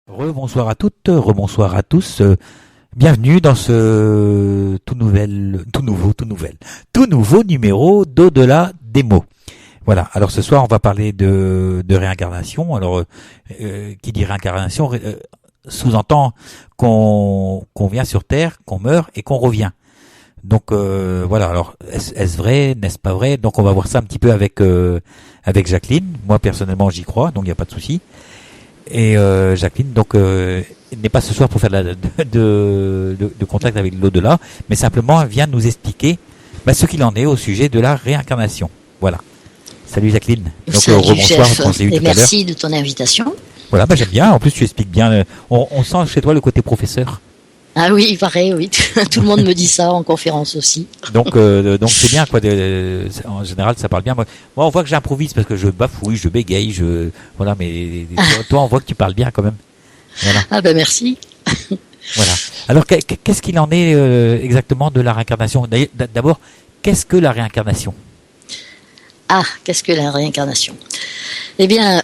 Rebonsoir à toutes, rebonsoir à tous. Bienvenue dans ce tout nouveau numéro d'Au-delà des mots. Voilà. Alors ce soir, on va parler de réincarnation. Alors, qui dit réincarnation sous-entend qu'on vient sur Terre, qu'on meurt et qu'on revient. Donc voilà. Alors est-ce vrai, n'est-ce pas vrai? Donc on va voir ça un petit peu avec Jacqueline. Moi personnellement, j'y crois, donc il n'y a pas de souci. Et Jacqueline donc n'est pas ce soir pour faire de contact avec l'au-delà, mais simplement elle vient nous expliquer ce qu'il en est au sujet de la réincarnation. Voilà. Salut Jacqueline. Donc Salut rebonsoir, chef, on s'est eu et tout à l'heure. merci de ton invitation. Voilà, j'aime bien. En plus tu expliques bien. On sent chez toi le côté professeur. Ah oui, il paraît, oui. Tout le monde me dit ça en conférence aussi. Donc c'est bien quoi. En général ça parle bien. Moi on voit que j'improvise parce que je bafouille, je bégaye, voilà. Mais toi on voit que tu parles bien quand même. Voilà. Ah ben merci. Voilà. Alors, qu'est-ce qu'il en est exactement de la réincarnation? D'abord, qu'est-ce que la réincarnation? Ah, qu'est-ce que la réincarnation? Eh bien,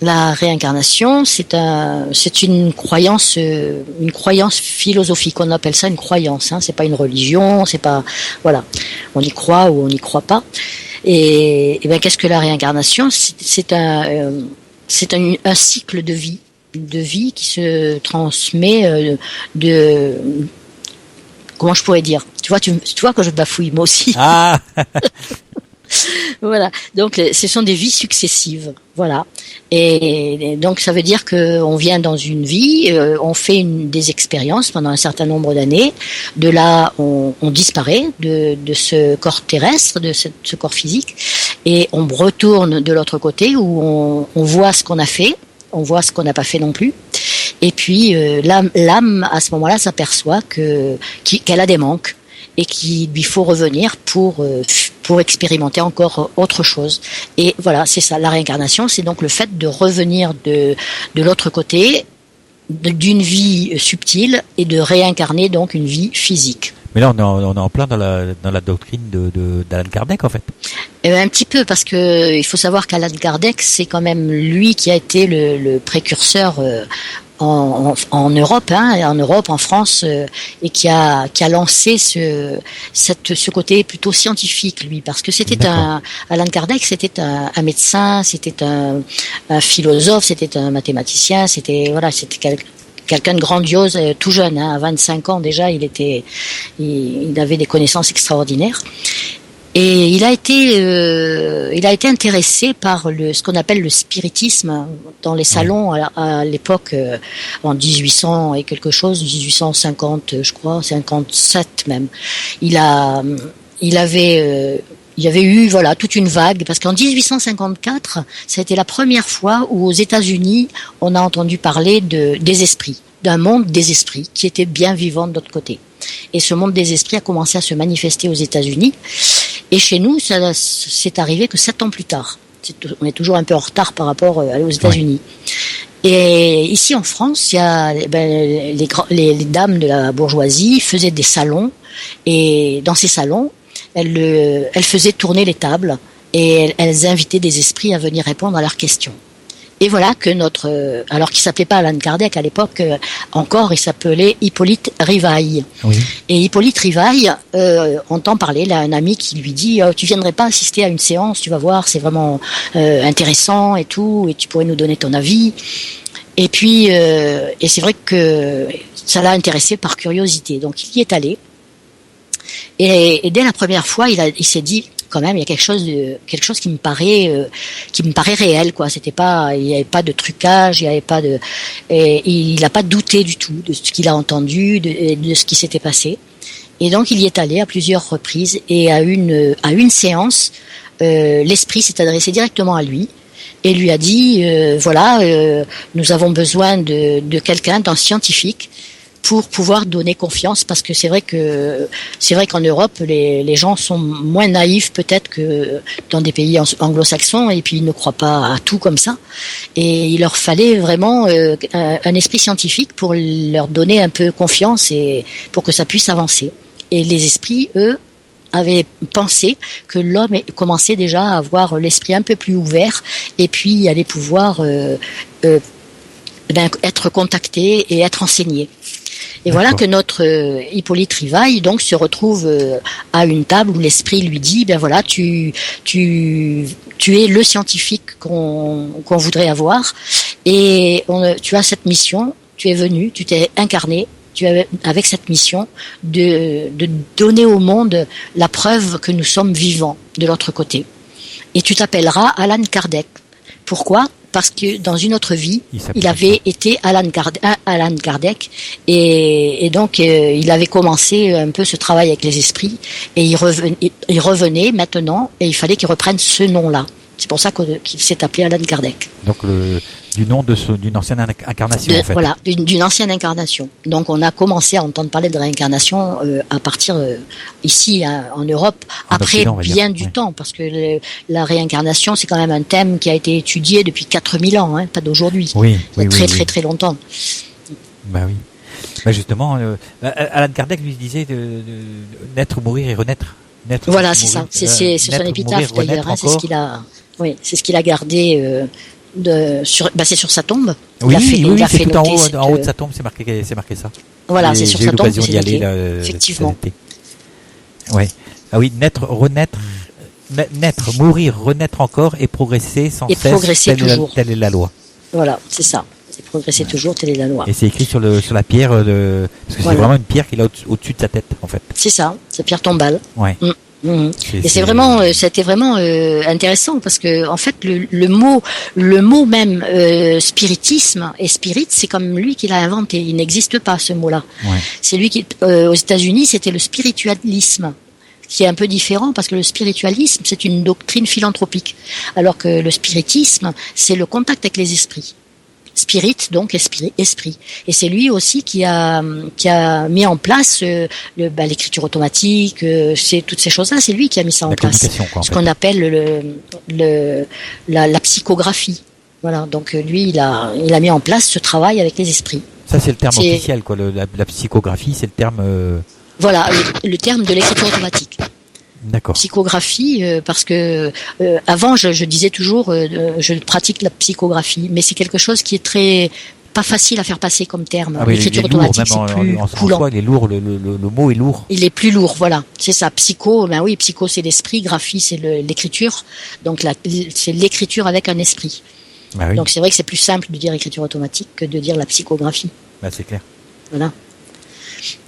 la réincarnation, c'est une croyance philosophique. On appelle ça une croyance. C'est pas une religion. C'est pas, voilà. On y croit ou on n'y croit pas. Et bien, qu'est-ce que la réincarnation? C'est un cycle de vie qui se transmet comment je pourrais dire, tu vois que je bafouille moi aussi. Ah. Voilà, donc ce sont des vies successives, voilà, et donc ça veut dire que on vient dans une vie, on fait des expériences pendant un certain nombre d'années, de là on disparaît de ce corps terrestre, de ce corps physique, et on retourne de l'autre côté où on voit ce qu'on a fait, on voit ce qu'on n'a pas fait non plus. Et puis l'âme à ce moment-là s'aperçoit qu'elle a des manques et qu'il lui faut revenir pour expérimenter encore autre chose. Et voilà, c'est ça, la réincarnation, c'est donc le fait de revenir de l'autre côté d'une vie subtile et de réincarner donc une vie physique. Mais là, on est en plein dans la doctrine d'Alan Kardec, en fait. Un petit peu, parce que il faut savoir qu'Alan Kardec, c'est quand même lui qui a été le précurseur en Europe, en France, et qui a lancé ce côté plutôt scientifique, lui, parce que Alan Kardec, c'était un médecin, c'était un philosophe, c'était un mathématicien, c'était quelqu'un de grandiose, tout jeune, à 25 ans déjà, il avait des connaissances extraordinaires. Et il a été intéressé par ce qu'on appelle le spiritisme dans les salons à l'époque, en 1800 et quelque chose, 1850, je crois, 57 même. Il y avait eu toute une vague, parce qu'en 1854, ça a été la première fois où aux États-Unis on a entendu parler des esprits, d'un monde des esprits qui était bien vivant de l'autre côté. Et ce monde des esprits a commencé à se manifester aux États-Unis. Et chez nous, ça c'est arrivé que 7 ans plus tard. On est toujours un peu en retard par rapport aux États-Unis. Ouais. Et ici en France, il y a les dames de la bourgeoisie faisaient des salons, et dans ces salons, elles faisaient tourner les tables et elles invitaient des esprits à venir répondre à leurs questions. Et voilà que alors qu'il s'appelait pas Alan Kardec à l'époque, encore il s'appelait Hippolyte Rivail. Oui. Et Hippolyte Rivail entend parler, là, un ami qui lui dit tu viendrais pas assister à une séance, tu vas voir, c'est vraiment intéressant et tout, et tu pourrais nous donner ton avis. Et puis et c'est vrai que ça l'a intéressé par curiosité, donc il y est allé. Et dès la première fois, il s'est dit quand même, il y a quelque chose qui me paraît réel, quoi. Il n'y avait pas de trucage, et il n'a pas douté du tout de ce qu'il a entendu, de ce qui s'était passé. Et donc il y est allé à plusieurs reprises, et à une séance, l'esprit s'est adressé directement à lui et lui a dit nous avons besoin de quelqu'un, d'un scientifique, pour pouvoir donner confiance, parce que c'est vrai qu'en Europe les gens sont moins naïfs peut-être que dans des pays anglo-saxons, et puis ils ne croient pas à tout comme ça, et il leur fallait vraiment un esprit scientifique pour leur donner un peu confiance et pour que ça puisse avancer. Et les esprits, eux, avaient pensé que l'homme commençait déjà à avoir l'esprit un peu plus ouvert, et puis allait pouvoir être contacté et être enseigné. Et voilà que notre Hippolyte Rivail donc se retrouve à une table où l'esprit lui dit ben voilà tu es le scientifique qu'on voudrait avoir et tu as cette mission, tu es venu, tu t'es incarné, tu es avec cette mission de donner au monde la preuve que nous sommes vivants de l'autre côté. Et tu t'appelleras Alan Kardec. Pourquoi ? Parce que dans une autre vie, il avait été Alan Kardec et donc il avait commencé un peu ce travail avec les esprits et il revenait maintenant et il fallait qu'il reprenne ce nom-là. C'est pour ça qu'il s'est appelé Alan Kardec. Donc du nom d'une ancienne incarnation en fait. Voilà, d'une ancienne incarnation. Donc on a commencé à entendre parler de réincarnation à partir ici en Europe, après bien du temps, parce que la réincarnation c'est quand même un thème qui a été étudié depuis 4000 ans, hein, pas d'aujourd'hui. Oui, très longtemps. Bah oui. Bah justement, Alan Kardec lui disait de naître, mourir et renaître. Voilà, c'est ça. C'est son épitaphe d'ailleurs. Hein, c'est ce qu'il a gardé. C'est sur sa tombe. Oui, c'est tout en haut de sa tombe, c'est marqué ça. Voilà, c'est sur sa tombe. J'ai eu l'occasion d'y aller là, effectivement. Ouais. Ah oui, naître, mourir, renaître encore et progresser sans cesse. Progresser toujours. Telle est la loi. Voilà, c'est ça. C'est progresser toujours, telle est la loi. Et c'est écrit sur la pierre parce que c'est vraiment une pierre qu'il a au-dessus de sa tête en fait. C'est ça, c'est pierre tombale. Ouais. Et c'était vraiment intéressant parce que en fait le mot même spiritisme et spirit, c'est comme lui qui l'a inventé. Il n'existe pas ce mot-là. Ouais. C'est lui qui aux États-Unis c'était le spiritualisme, qui est un peu différent parce que le spiritualisme c'est une doctrine philanthropique, alors que le spiritisme c'est le contact avec les esprits. Spirit, donc esprit. Et c'est lui aussi qui a mis en place l'écriture automatique, c'est toutes ces choses-là. C'est lui qui a mis ça en place. Ce qu'on appelle la psychographie. Voilà. Donc lui, il a mis en place ce travail avec les esprits. Ça, c'est le terme officiel, quoi. La psychographie, c'est le terme. Voilà, le terme de l'écriture automatique. D'accord. Psychographie, parce que avant je disais toujours je pratique la psychographie, mais c'est quelque chose qui est très pas facile à faire passer comme terme. L'écriture automatique c'est plus coulant. Il est lourd, le mot est lourd. Il est plus lourd, voilà. C'est ça. Psycho, psycho c'est l'esprit, graphie c'est l'écriture. Donc c'est l'écriture avec un esprit. Bah oui. Donc c'est vrai que c'est plus simple de dire écriture automatique que de dire la psychographie. Bah c'est clair. Voilà.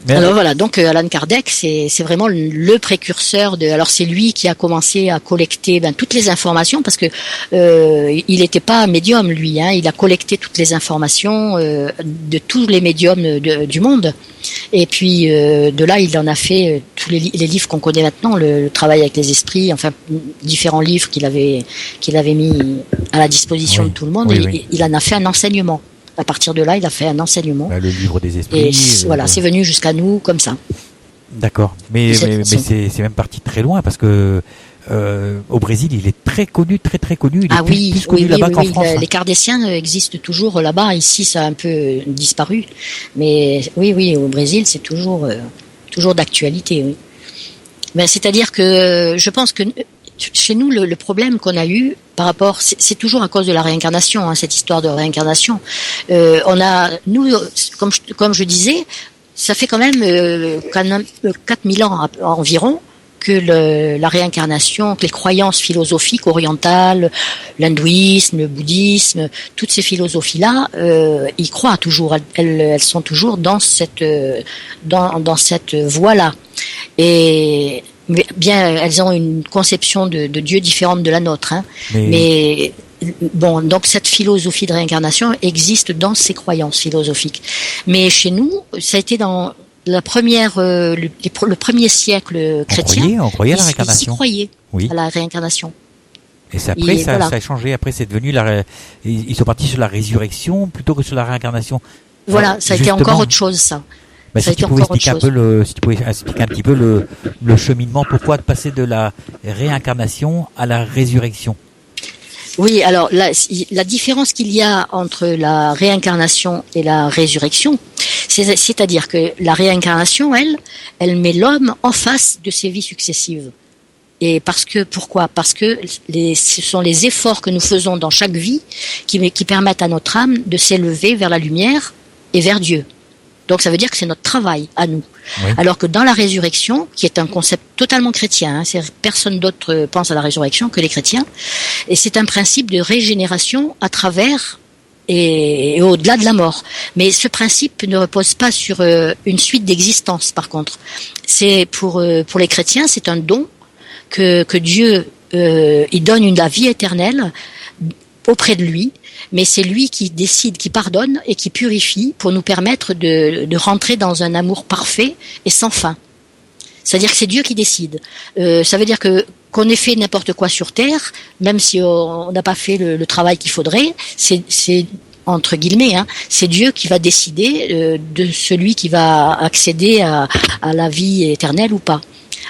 Alors voilà, donc Alan Kardec, c'est vraiment le précurseur de. Alors c'est lui qui a commencé à collecter toutes les informations parce que il n'était pas médium lui, hein, il a collecté toutes les informations de tous les médiums du monde. Et puis de là, il en a fait tous les livres qu'on connaît maintenant, le travail avec les esprits, enfin différents livres qu'il avait mis à la disposition de tout le monde. Il en a fait un enseignement. À partir de là, il a fait un enseignement. Le livre des esprits. Et voilà, c'est venu jusqu'à nous comme ça. D'accord. Mais c'est même parti très loin parce que au Brésil, il est très connu, très connu. Il est plus connu là-bas qu'en France. Les Kardéciens existent toujours là-bas. Ici, ça a un peu disparu. Mais oui, au Brésil, c'est toujours d'actualité. Oui. Ben, c'est-à-dire que je pense que chez nous, le problème qu'on a eu par rapport, c'est toujours à cause de la réincarnation, hein, cette histoire de réincarnation. Nous, comme je disais, ça fait quand même 4000 ans environ que la réincarnation, que les croyances philosophiques orientales, l'hindouisme, le bouddhisme, toutes ces philosophies-là, y croient toujours. Elles sont toujours dans cette voie-là. Et bien, elles ont une conception de Dieu différente de la nôtre, hein. Mais bon, donc cette philosophie de réincarnation existe dans ces croyances philosophiques. Mais chez nous, ça a été dans la première, le premier siècle chrétien. On croyait à la réincarnation. À la réincarnation. Et après, ça a changé. Après, c'est devenu ils sont partis sur la résurrection plutôt que sur la réincarnation. Voilà, ça a été encore autre chose, ça. Si tu pouvais expliquer un petit peu le cheminement, pourquoi de passer de la réincarnation à la résurrection? Oui, alors la différence qu'il y a entre la réincarnation et la résurrection, c'est-à-dire que la réincarnation, elle met l'homme en face de ses vies successives. Et pourquoi? Parce que ce sont les efforts que nous faisons dans chaque vie qui permettent à notre âme de s'élever vers la lumière et vers Dieu. Donc ça veut dire que c'est notre travail à nous. Oui. Alors que dans la résurrection, qui est un concept totalement chrétien, personne d'autre pense à la résurrection que les chrétiens, et c'est un principe de régénération à travers et au-delà de la mort. Mais ce principe ne repose pas sur une suite d'existence, par contre. C'est pour les chrétiens, c'est un don que Dieu il donne la vie éternelle auprès de lui, mais c'est lui qui décide, qui pardonne et qui purifie pour nous permettre de rentrer dans un amour parfait et sans fin. C'est-à-dire que c'est Dieu qui décide. Ça veut dire qu'on ait fait n'importe quoi sur terre, même si on n'a pas fait le travail qu'il faudrait, c'est entre guillemets, c'est Dieu qui va décider de celui qui va accéder à la vie éternelle ou pas.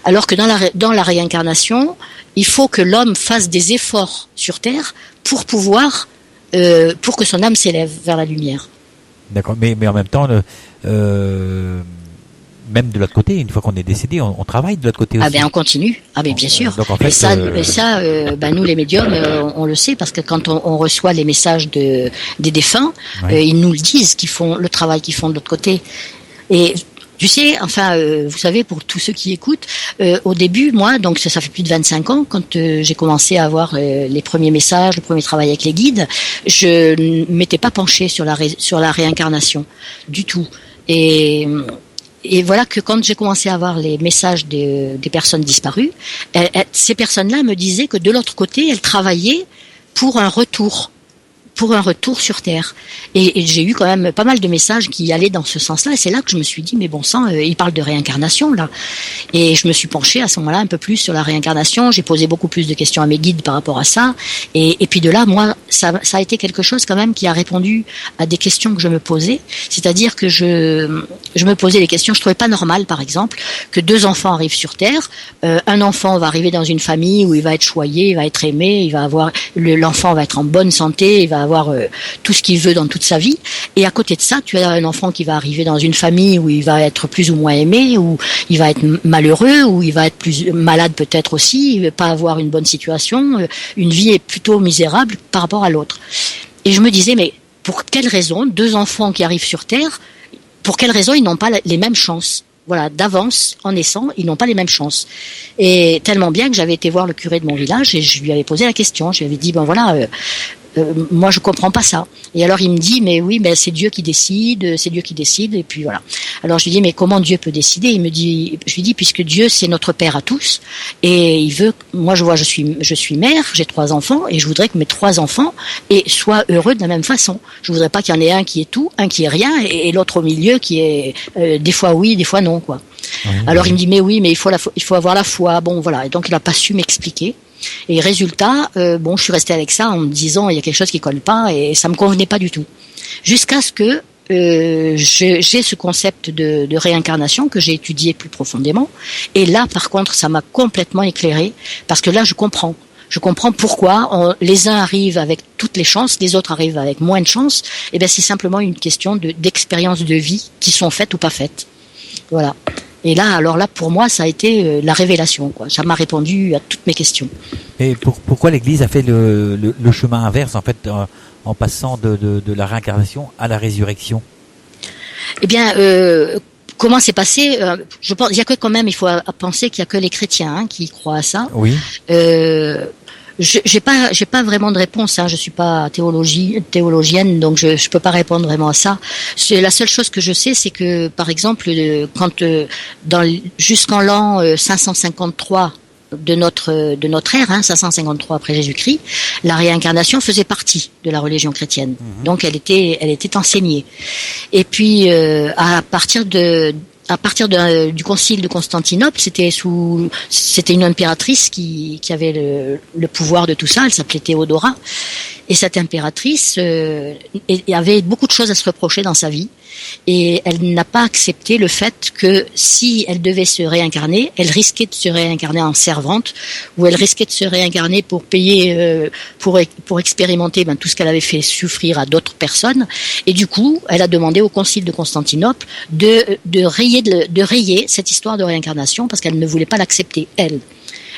Alors que dans la réincarnation, il faut que l'homme fasse des efforts sur terre pour pouvoir pour que son âme s'élève vers la lumière. D'accord, mais en même temps, même de l'autre côté, une fois qu'on est décédé, on travaille de l'autre côté aussi. Ah ben on continue. Ah ben bien sûr. Donc en fait, et ça, nous les médiums, on le sait parce que quand on reçoit les messages des défunts, ils nous le disent qu'ils font le travail qu'ils font de l'autre côté. Et tu sais, vous savez, pour tous ceux qui écoutent, au début, moi, donc ça fait plus de 25 ans, quand j'ai commencé à avoir les premiers messages, le premier travail avec les guides, je ne m'étais pas penchée sur la réincarnation du tout. Et voilà que quand j'ai commencé à avoir les messages des personnes disparues, ces personnes-là me disaient que de l'autre côté, elles travaillaient pour un retour sur Terre. Et j'ai eu quand même pas mal de messages qui allaient dans ce sens-là. Et c'est là que je me suis dit, mais bon sang, il parle de réincarnation, là. Et je me suis penchée à ce moment-là un peu plus sur la réincarnation. J'ai posé beaucoup plus de questions à mes guides par rapport à ça. Et puis de là, moi, ça a été quelque chose quand même qui a répondu à des questions que je me posais. C'est-à-dire que je me posais des questions. Je trouvais pas normal, par exemple, que 2 enfants arrivent sur Terre. Un enfant va arriver dans une famille où il va être choyé, il va être aimé, l'enfant va être en bonne santé, il va avoir tout ce qu'il veut dans toute sa vie, et à côté de ça tu as un enfant qui va arriver dans une famille où il va être plus ou moins aimé, où il va être malheureux, où il va être plus malade peut-être aussi, il va pas avoir une bonne situation, une vie est plutôt misérable par rapport à l'autre. Et je me disais, mais pour quelle raison 2 enfants qui arrivent sur Terre, pour quelle raison ils n'ont pas les mêmes chances? Voilà, d'avance, en naissant, ils n'ont pas les mêmes chances. Et tellement bien que j'avais été voir le curé de mon village et je lui avais posé la question. Je lui avais dit, moi je comprends pas ça. Et alors il me dit, mais oui, c'est Dieu qui décide, et puis voilà. Alors je lui dis, mais comment Dieu peut décider? Je lui dis, puisque Dieu c'est notre Père à tous, et il veut, moi je suis mère, j'ai 3 enfants, et je voudrais que mes 3 enfants soient heureux de la même façon. Je voudrais pas qu'il y en ait un qui est tout, un qui est rien, et l'autre au milieu qui est des fois oui, des fois non, quoi. Alors il me dit, mais oui, mais il faut avoir la foi. Bon voilà, et donc il a pas su m'expliquer. Et résultat, je suis restée avec ça en me disant il y a quelque chose qui colle pas, et ça me convenait pas du tout. Jusqu'à ce que j'ai ce concept de réincarnation que j'ai étudié plus profondément. Et là, par contre, ça m'a complètement éclairée, parce que là, je comprends. Je comprends pourquoi les uns arrivent avec toutes les chances, les autres arrivent avec moins de chances. Et c'est simplement une question d'expériences de vie qui sont faites ou pas faites. Voilà. Et là, pour moi, ça a été la révélation, quoi. Ça m'a répondu à toutes mes questions. Et pourquoi l'Église a fait le chemin inverse, en fait, en passant de la réincarnation à la résurrection? Eh bien, comment c'est passé? Je pense, il y a que quand même, il faut penser qu'il y a que les chrétiens qui croient à ça. Oui. J'ai pas vraiment de réponse, je suis pas théologienne, donc je peux pas répondre vraiment à ça. La seule chose que je sais, c'est que par exemple jusqu'en l'an 553 de notre ère, 553 après Jésus-Christ, la réincarnation faisait partie de la religion chrétienne. Donc elle était enseignée. Et puis à partir du concile de Constantinople, c'était une impératrice qui avait le pouvoir de tout ça. Elle s'appelait Théodora, et cette impératrice avait beaucoup de choses à se reprocher dans sa vie, et elle n'a pas accepté le fait que si elle devait se réincarner, elle risquait de se réincarner en servante, ou elle risquait de se réincarner pour payer, pour expérimenter tout ce qu'elle avait fait souffrir à d'autres personnes. Et du coup, elle a demandé au concile de Constantinople de rayer cette histoire de réincarnation, parce qu'elle ne voulait pas l'accepter, elle.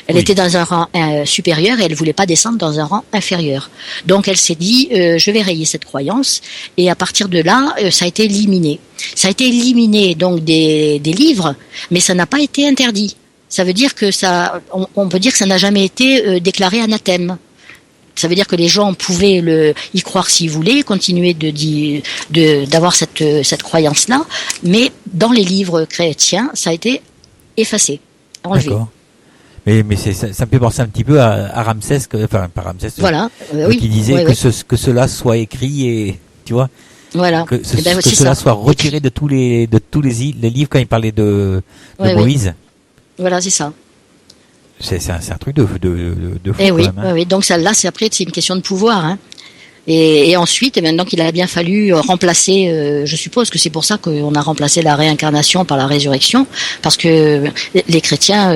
Elle était dans un rang supérieur et elle voulait pas descendre dans un rang inférieur. Donc elle s'est dit, je vais rayer cette croyance. Et à partir de là, ça a été éliminé. Ça a été éliminé donc des livres, mais ça n'a pas été interdit. Ça veut dire que on peut dire que ça n'a jamais été déclaré anathème. Ça veut dire que les gens pouvaient y croire s'ils voulaient, continuer d'avoir cette croyance-là, mais dans les livres chrétiens, ça a été effacé, enlevé. D'accord. Mais ça me fait penser un petit peu à Ramsès, enfin pas Ramsès, voilà, qui disait que cela soit écrit et tu vois, voilà, que cela soit retiré de tous les livres quand il parlait de Moïse. Voilà, c'est ça. C'est un truc de fou et quand même. Hein. Oui, donc ça là c'est une question de pouvoir. Hein. Et ensuite, donc il a bien fallu remplacer. Je suppose que c'est pour ça qu'on a remplacé la réincarnation par la résurrection, parce que les chrétiens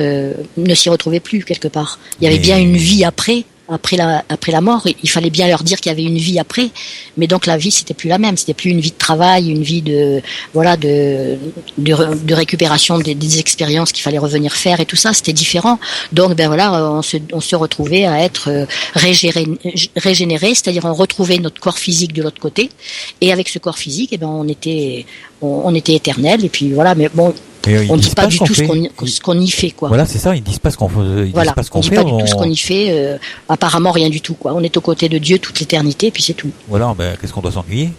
ne s'y retrouvaient plus quelque part. Il y avait bien une vie après la mort. Il fallait bien leur dire qu'il y avait une vie après, mais donc la vie c'était plus la même. C'était plus une vie de travail, une vie de récupération des expériences qu'il fallait revenir faire et tout ça. C'était différent. Donc on se retrouvait à être régénéré, c'est-à-dire on retrouvait notre corps physique de l'autre côté, et avec ce corps physique, on était éternel. Et puis voilà, mais bon. On ne dit pas du tout ce qu'on y fait, quoi. Voilà, c'est ça. Ils disent pas ce qu'on fait. On dit pas du tout ce qu'on y fait. Apparemment, rien du tout, quoi. On est aux côtés de Dieu toute l'éternité, puis c'est tout. Voilà. Qu'est-ce qu'on doit s'ennuyer?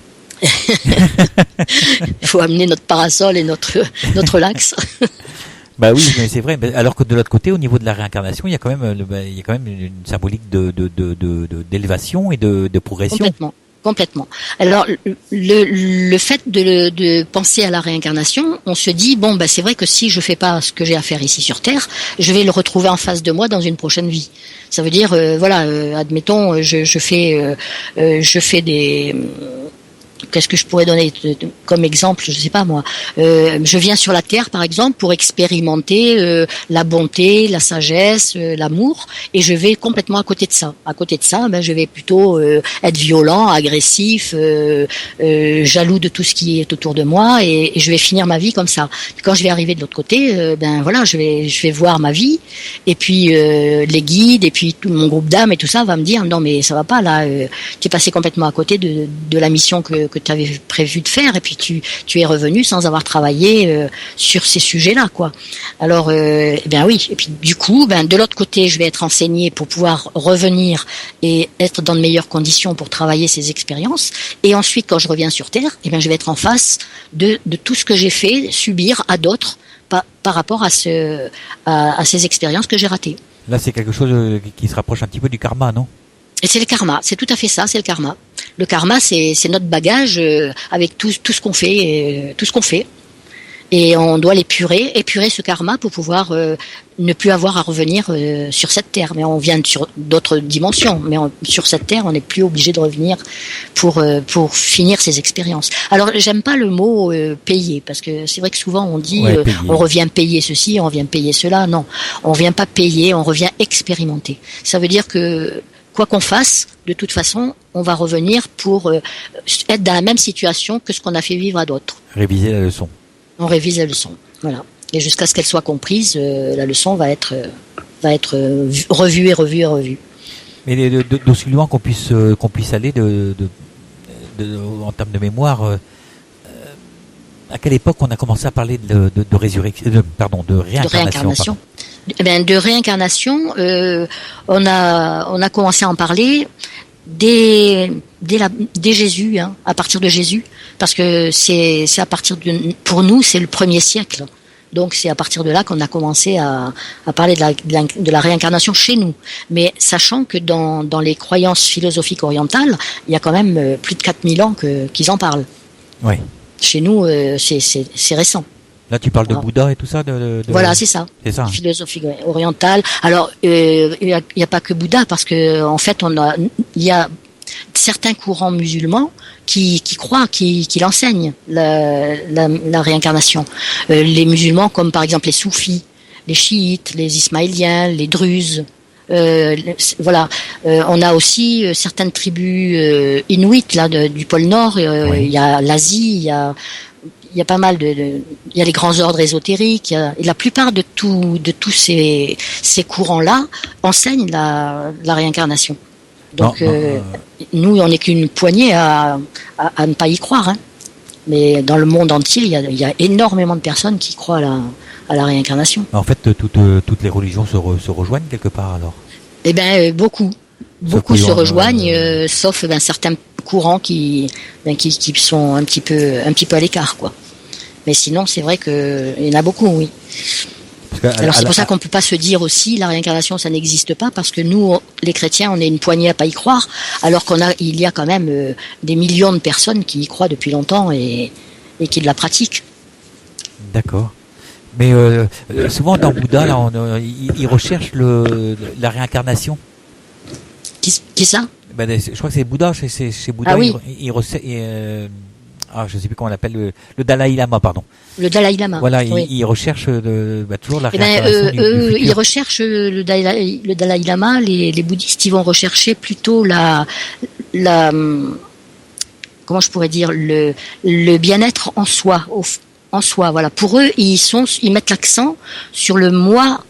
Il faut amener notre parasol et notre lax. Bah oui, mais c'est vrai. Alors que de l'autre côté, au niveau de la réincarnation, il y a quand même une symbolique d'élévation et de progression. Complètement. Alors le fait de penser à la réincarnation, on se dit c'est vrai que si je fais pas ce que j'ai à faire ici sur Terre, je vais le retrouver en face de moi dans une prochaine vie. Ça veut dire admettons je fais des qu'est-ce que je pourrais donner comme exemple? Je sais pas moi. Je viens sur la terre, par exemple, pour expérimenter la bonté, la sagesse, l'amour, et je vais complètement à côté de ça. À côté de ça, je vais plutôt être violent, agressif, jaloux de tout ce qui est autour de moi, et je vais finir ma vie comme ça. Quand je vais arriver de l'autre côté, je vais voir ma vie, et puis les guides, et puis tout mon groupe d'âmes et tout ça va me dire non mais ça va pas là, tu es passé complètement à côté de la mission que tu avais prévu de faire, et puis tu es revenu sans avoir travaillé sur ces sujets-là, quoi. Alors oui, et puis du coup, de l'autre côté, je vais être enseigné pour pouvoir revenir et être dans de meilleures conditions pour travailler ces expériences, et ensuite quand je reviens sur Terre, je vais être en face de tout ce que j'ai fait subir à d'autres par rapport à ces expériences que j'ai ratées. Là, c'est quelque chose qui se rapproche un petit peu du karma, non? Et c'est le karma, c'est tout à fait ça, c'est le karma. Le karma, c'est notre bagage avec tout ce qu'on fait, Et on doit épurer ce karma pour pouvoir ne plus avoir à revenir sur cette terre. Mais on vient sur d'autres dimensions, mais sur cette terre, on n'est plus obligé de revenir pour finir ces expériences. Alors, j'aime pas le mot payer, parce que c'est vrai que souvent on dit on revient payer ceci, on revient payer cela. Non, on vient pas payer, on revient expérimenter. Ça veut dire que quoi qu'on fasse, de toute façon, on va revenir pour être dans la même situation que ce qu'on a fait vivre à d'autres. Réviser la leçon. On révise la leçon, voilà. Et jusqu'à ce qu'elle soit comprise, la leçon va être revue et revue et revue. Mais d'aussi loin qu'on puisse aller en termes de mémoire, à quelle époque on a commencé à parler de résurrection, de réincarnation. De réincarnation, on a commencé à en parler dès Jésus, à partir de Jésus, parce que c'est à partir pour nous c'est le 1er siècle. Donc c'est à partir de là qu'on a commencé à parler de la réincarnation chez nous. Mais sachant que dans les croyances philosophiques orientales, il y a quand même plus de 4000 ans qu'ils en parlent. Oui. Chez nous, c'est récent. Là, tu parles de Bouddha et tout ça Voilà, c'est ça. C'est ça. Philosophie orientale. Alors, il y a pas que Bouddha, parce que en fait, il y a certains courants musulmans qui croient, qui l'enseignent la réincarnation. Les musulmans, comme par exemple les soufis, les chiites, les ismaéliens, les druzes. On a aussi certaines tribus inuites là du pôle Nord. Il y a l'Asie, il il y a pas mal il y a les grands ordres ésotériques, et la plupart de tous ces courants-là enseignent la réincarnation. Donc, nous, on n'est qu'une poignée à ne pas y croire, hein. Mais dans le monde entier, il y a énormément de personnes qui croient à la réincarnation. En fait, toutes les religions se rejoignent quelque part alors. Eh ben, beaucoup se rejoignent, sauf certains courants qui sont un petit peu à l'écart, quoi. Mais sinon, c'est vrai que il y en a beaucoup, oui. Alors c'est pour ça qu'on peut pas se dire aussi la réincarnation ça n'existe pas, parce que nous les chrétiens on est une poignée à pas y croire, alors il y a quand même des millions de personnes qui y croient depuis longtemps et qui la pratiquent. D'accord. Mais souvent dans Bouddha là ils recherchent la réincarnation. Qui ça? Je crois que c'est Bouddha, chez Bouddha. Ah oui. Je sais plus comment on l'appelle, le Dalai Lama, pardon. Le Dalai Lama. Voilà, oui. il recherche toujours la réincarnation du futur. Ils recherchent le Dalai Lama. Les bouddhistes, ils vont rechercher plutôt comment je pourrais dire, le bien-être en soi, voilà. Pour eux, ils mettent l'accent sur le moi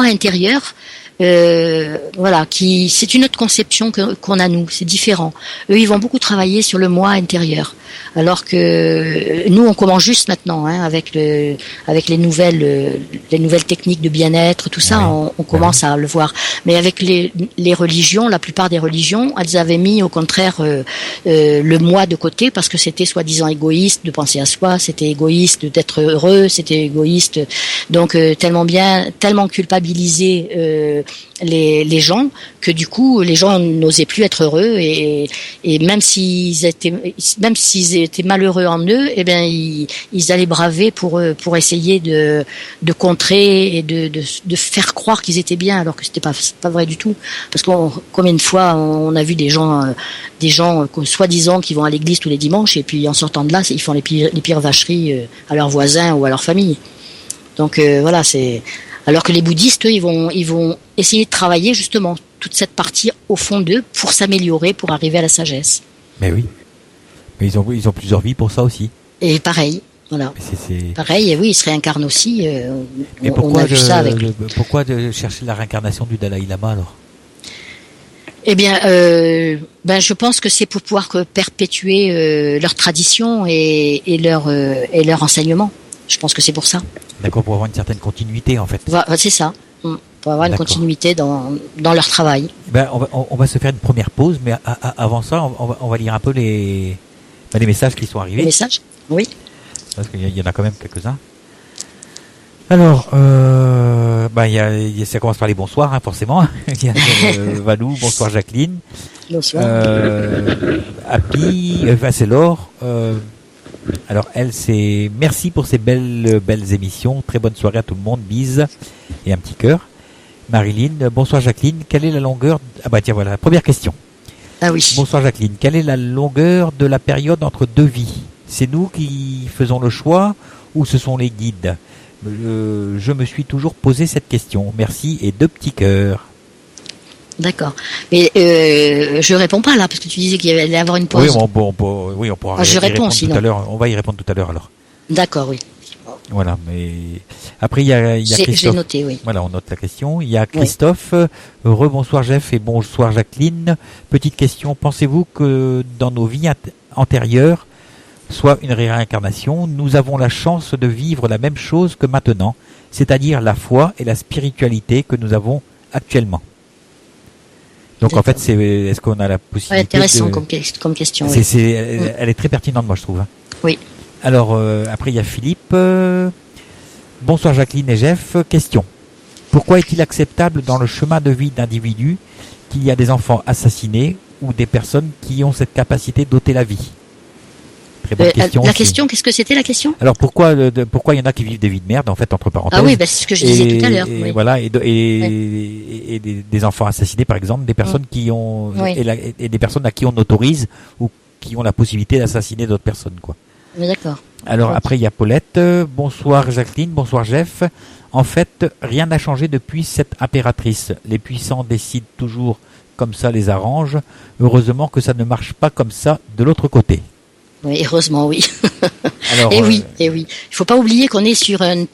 intérieur. Voilà, c'est une autre conception qu'on a nous, c'est différent. Eux, ils vont beaucoup travailler sur le moi intérieur, alors que nous, on commence juste maintenant, hein, avec les nouvelles techniques de bien-être, tout ça, on commence à le voir. Mais avec les religions, la plupart des religions, elles avaient mis au contraire le moi de côté, parce que c'était soi-disant égoïste de penser à soi, c'était égoïste d'être heureux, c'était égoïste, donc tellement culpabilisé les gens que du coup les gens n'osaient plus être heureux, et même s'ils étaient malheureux en eux, eh bien ils allaient braver pour essayer de contrer et de faire croire qu'ils étaient bien, alors que c'était pas vrai du tout, parce que combien de fois on a vu des gens soi-disant qui vont à l'église tous les dimanches, et puis en sortant de là ils font les pires vacheries à leurs voisins ou à leur famille. Donc voilà, c'est alors que les bouddhistes, eux, ils vont essayer de travailler justement toute cette partie au fond d'eux pour s'améliorer, pour arriver à la sagesse. Mais oui. Mais ils ont plusieurs vies pour ça aussi. Et pareil, voilà. C'est... Pareil, et oui, ils se réincarnent aussi. Mais pourquoi de chercher la réincarnation du Dalai Lama alors? Eh bien, je pense que c'est pour pouvoir perpétuer leur tradition et leur enseignement. Je pense que c'est pour ça. D'accord, pour avoir une certaine continuité en fait. C'est ça. Pour avoir une continuité dans leur travail. On va se faire une première pause, mais avant ça, on va lire un peu les messages qui sont arrivés. Les messages, oui. Parce qu'il y en a quand même quelques-uns. Alors, ça commence par les bonsoirs, hein, forcément. Il y a Valou, bonsoir Jacqueline. Bonsoir. Happy, c'est Laure. Alors elle, c'est merci pour ces belles émissions. Très bonne soirée à tout le monde. Bise et un petit cœur. Marilyn, bonsoir Jacqueline. Quelle est la longueur tiens voilà, première question. Ah oui. Bonsoir Jacqueline. Quelle est la longueur de la période entre deux vies? C'est nous qui faisons le choix ou ce sont les guides? Je me suis toujours posé cette question. Merci et 2 petits cœurs. D'accord. Mais je réponds pas là parce que tu disais qu'il y allait avoir une pause. Oui, on pourra je réponds sinon. Tout à l'heure. On va y répondre tout à l'heure alors. D'accord, oui. Voilà, mais après il y a Christophe. J'ai noté, oui. Voilà, on note la question. Il y a Christophe. Rebonsoir Jeff et bonsoir Jacqueline. Petite question. Pensez-vous que dans nos vies antérieures, soit une réincarnation, nous avons la chance de vivre la même chose que maintenant, c'est-à-dire la foi et la spiritualité que nous avons actuellement? Donc en fait, est-ce qu'on a la possibilité intéressant comme question. Elle est très pertinente, moi je trouve. Hein. Oui. Alors après il y a Philippe. Bonsoir Jacqueline et Jeff. Question. Pourquoi est-il acceptable dans le chemin de vie d'individus qu'il y a des enfants assassinés ou des personnes qui ont cette capacité d'ôter la vie? Très bonne question. La question, qu'est-ce que c'était la question? Alors pourquoi il y en a qui vivent des vies de merde en fait entre parenthèses? Ah oui, c'est ce que je disais tout à l'heure. Et voilà et des enfants assassinés par exemple, des personnes qui ont et des personnes à qui on autorise ou qui ont la possibilité d'assassiner d'autres personnes quoi. Mais d'accord. Alors après il y a Paulette. Bonsoir Jacqueline, bonsoir Jeff. En fait, rien n'a changé depuis cette impératrice. Les puissants décident toujours comme ça les arrange. Heureusement que ça ne marche pas comme ça de l'autre côté. Oui, heureusement, oui. Alors, oui, il faut pas oublier qu'on est sur un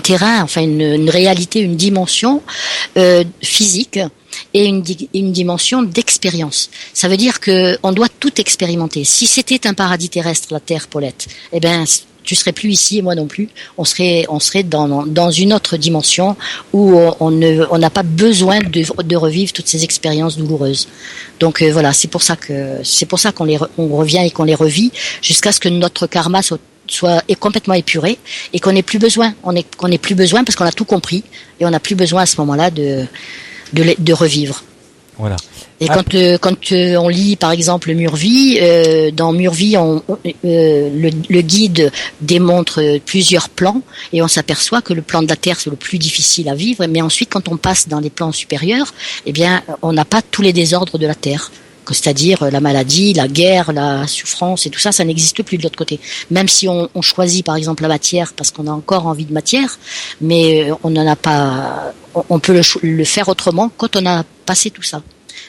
terrain, enfin une réalité, une dimension physique et une dimension d'expérience. Ça veut dire que on doit tout expérimenter. Si c'était un paradis terrestre, la Terre, Paulette, eh ben tu serais plus ici et moi non plus. On serait dans une autre dimension où on n'a pas besoin de revivre toutes ces expériences douloureuses. Donc voilà, c'est pour ça qu'on revient et qu'on les revit jusqu'à ce que notre karma est complètement épuré et qu'on n'ait plus besoin. Qu'on n'ait plus besoin parce qu'on a tout compris et on n'a plus besoin à ce moment-là de revivre. Voilà. Et quand on lit par exemple Murvie, dans Murvie, le guide démontre plusieurs plans et on s'aperçoit que le plan de la Terre c'est le plus difficile à vivre. Mais ensuite, quand on passe dans les plans supérieurs, eh bien, on n'a pas tous les désordres de la Terre. C'est-à-dire la maladie, la guerre, la souffrance et tout ça, ça n'existe plus de l'autre côté. Même si on choisit par exemple la matière parce qu'on a encore envie de matière, mais on n'en a pas. On peut le faire autrement quand on a passé tout ça.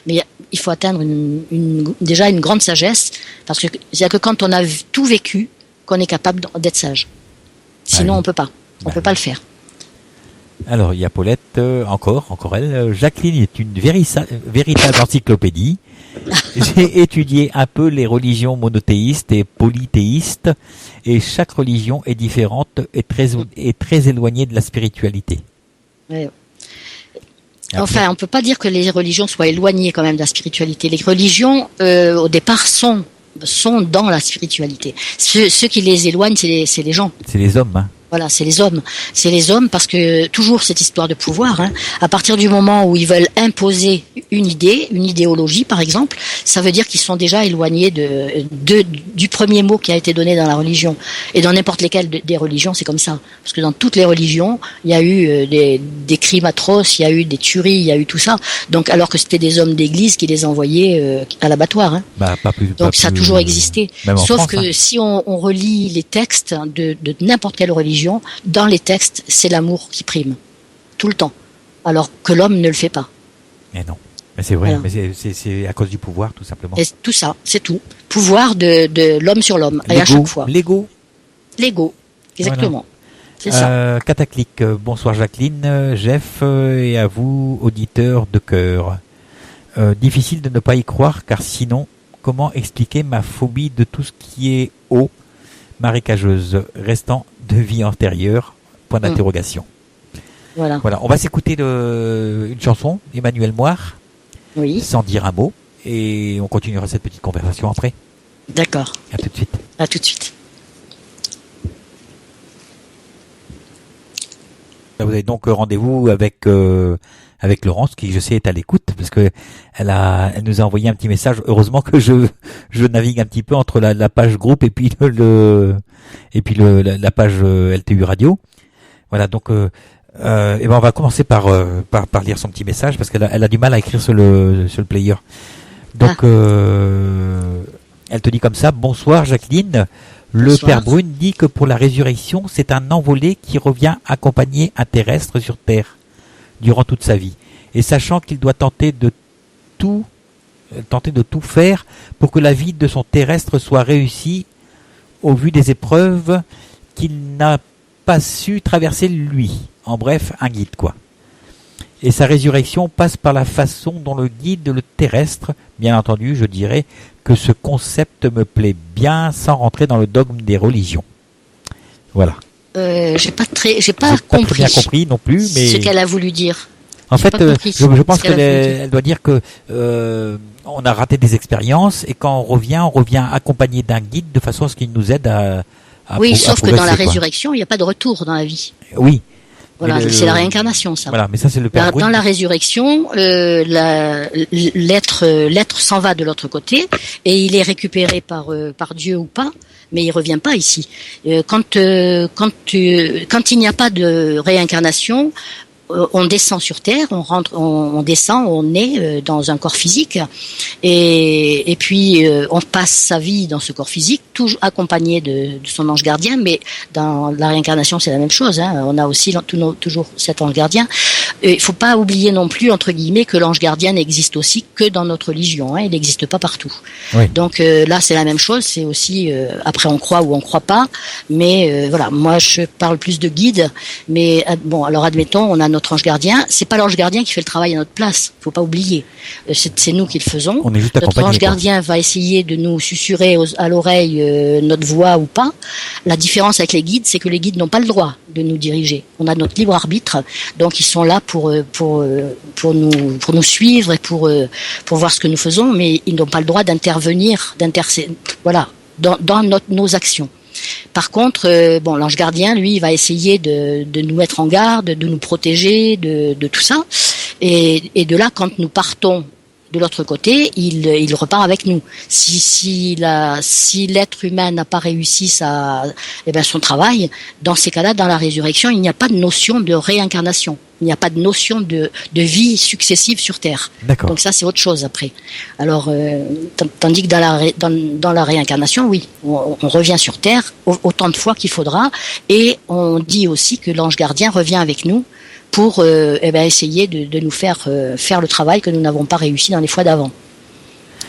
Mais il faut atteindre déjà une grande sagesse, parce que c'est que quand on a tout vécu, qu'on est capable d'être sage. Sinon, on peut pas. On peut pas le faire. Alors, il y a Paulette, encore elle. Jacqueline est une véritable encyclopédie. J'ai étudié un peu les religions monothéistes et polythéistes, et chaque religion est différente et très éloignée de la spiritualité. Ouais. Enfin, on peut pas dire que les religions soient éloignées quand même de la spiritualité. Les religions, au départ, sont dans la spiritualité. Ceux qui les éloignent, c'est les gens. C'est les hommes, hein. Voilà, c'est les hommes. C'est les hommes parce que toujours cette histoire de pouvoir, hein, à partir du moment où ils veulent imposer une idéologie par exemple, ça veut dire qu'ils sont déjà éloignés du premier mot qui a été donné dans la religion. Et dans n'importe lesquelles des religions, c'est comme ça. Parce que dans toutes les religions, il y a eu des crimes atroces, il y a eu des tueries, il y a eu tout ça. Donc alors que c'était des hommes d'église qui les envoyaient à l'abattoir. Hein. Donc ça a toujours existé. Sauf France, que si on relit les textes de n'importe quelle religion, dans les textes, c'est l'amour qui prime, tout le temps, alors que l'homme ne le fait pas. Mais non, mais c'est vrai, voilà. Mais c'est à cause du pouvoir, tout simplement. Et tout ça, c'est tout. Pouvoir de l'homme sur l'homme, et à chaque fois. L'ego, exactement. Voilà. C'est ça. Cataclic, bonsoir Jacqueline, Jeff, et à vous, auditeurs de cœur. Difficile de ne pas y croire, car sinon, comment expliquer ma phobie de tout ce qui est eau marécageuse, restant de vie antérieure, point d'interrogation. Voilà, on va s'écouter une chanson, Emmanuel Moire, sans dire un mot, et on continuera cette petite conversation après. D'accord. À tout de suite. À tout de suite. Vous avez donc rendez-vous avec Laurence, qui je sais est à l'écoute, parce que elle nous a envoyé un petit message. Heureusement que je navigue un petit peu entre la page groupe et puis la page LTU Radio. Voilà, donc et ben on va commencer par lire son petit message, parce qu'elle a du mal à écrire sur le player. Donc elle te dit comme ça: bonsoir Jacqueline. Le Père Brune dit que pour la résurrection, c'est un envolé qui revient accompagner un terrestre sur Terre durant toute sa vie, et sachant qu'il doit tenter de tout faire pour que la vie de son terrestre soit réussie au vu des épreuves qu'il n'a pas su traverser lui. En bref, un guide quoi. Et sa résurrection passe par la façon dont le guide le terrestre. Bien entendu, je dirais que ce concept me plaît bien, sans rentrer dans le dogme des religions. Voilà. J'ai pas très bien compris non plus, mais ce qu'elle a voulu dire. En fait, je pense qu'elle doit dire que on a raté des expériences, et quand on revient accompagné d'un guide de façon à ce qu'il nous aide à oui, sauf que dans la résurrection, il n'y a pas de retour dans la vie. Oui. Voilà, c'est la réincarnation, ça. Voilà, mais ça c'est le Père Brune. Dans la résurrection, l'être s'en va de l'autre côté et il est récupéré par Dieu ou pas, mais il revient pas ici. Quand il n'y a pas de réincarnation, on descend sur Terre, on descend, on est dans un corps physique, et puis on passe sa vie dans ce corps physique, toujours accompagné de son ange gardien. Mais dans la réincarnation, c'est la même chose, hein. On a aussi toujours cet ange gardien. il faut pas oublier non plus, entre guillemets, que l'ange gardien n'existe aussi que dans notre religion. Il n'existe pas partout. Oui. Donc là, c'est la même chose. C'est aussi, après, on croit ou on croit pas. Mais voilà, moi, je parle plus de guide. Mais bon, alors admettons, on a notre ange gardien. C'est pas l'ange gardien qui fait le travail à notre place. Faut pas oublier. C'est nous qui le faisons. On est juste notre accompagné. Ange gardien va essayer de nous susurrer à l'oreille notre voix ou pas. La différence avec les guides, c'est que les guides n'ont pas le droit de nous diriger. On a notre libre arbitre, donc ils sont là pour nous suivre et pour voir ce que nous faisons, mais ils n'ont pas le droit d'intervenir, voilà, dans nos actions. Par contre, bon, l'ange gardien, lui, il va essayer de nous mettre en garde, de nous protéger de tout ça, et de là, quand nous partons de l'autre côté, il repart avec nous. Si l'être humain n'a pas réussi son travail, dans ces cas-là, dans la résurrection, il n'y a pas de notion de réincarnation. Il n'y a pas de notion de vie successive sur Terre. D'accord. Donc ça, c'est autre chose après. Alors, tandis que dans la réincarnation, oui, on revient sur Terre autant de fois qu'il faudra, et on dit aussi que l'ange gardien revient avec nous pour essayer de nous faire le travail que nous n'avons pas réussi dans les fois d'avant.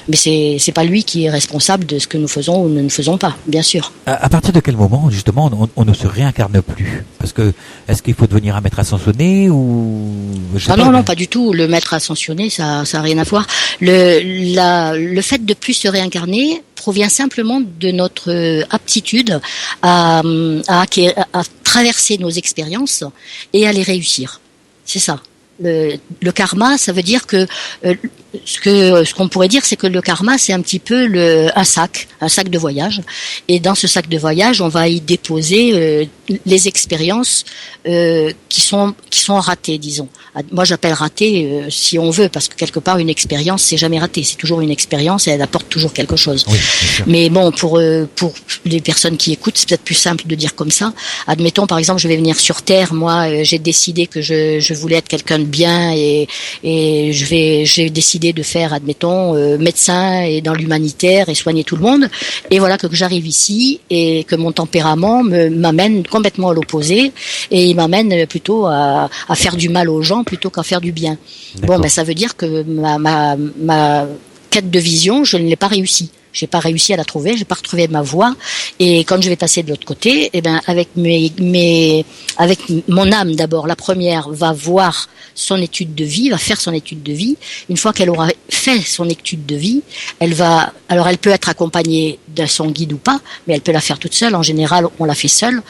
Mais c'est pas lui qui est responsable de ce que nous faisons ou nous ne faisons pas, bien sûr. À partir de quel moment, justement, on ne se réincarne plus? Parce que, est-ce qu'il faut devenir un maître ascensionné ou... Non, pas du tout. Le maître ascensionné, ça a rien à voir. Le fait de plus se réincarner provient simplement de notre aptitude à traverser nos expériences et à les réussir. C'est ça. Le karma, ça veut dire que ce qu'on pourrait dire, c'est que le karma, c'est un petit peu un sac de voyage. Et dans ce sac de voyage, on va y déposer les expériences qui sont ratées, disons. Moi, j'appelle ratées si on veut, parce que quelque part, une expérience, c'est jamais raté. C'est toujours une expérience et elle apporte toujours quelque chose. Oui, mais bon, pour les personnes qui écoutent, c'est peut-être plus simple de dire comme ça. Admettons, par exemple, je vais venir sur Terre. Moi, j'ai décidé que je voulais être quelqu'un de bien et j'ai décidé de faire, admettons, médecin et dans l'humanitaire et soigner tout le monde. Et voilà que j'arrive ici et que mon tempérament m'amène complètement à l'opposé et il m'amène plutôt à faire du mal aux gens plutôt qu'à faire du bien. D'accord. Bon, ça veut dire que ma quête de vision, je ne l'ai pas réussi. J'ai pas réussi à la trouver, j'ai pas retrouvé ma voie. Et quand je vais passer de l'autre côté, avec avec mon âme d'abord, la première va voir son étude de vie, va faire son étude de vie. Une fois qu'elle aura fait son étude de vie, elle peut être accompagnée de son guide ou pas, mais elle peut la faire toute seule. En général, on la fait seule.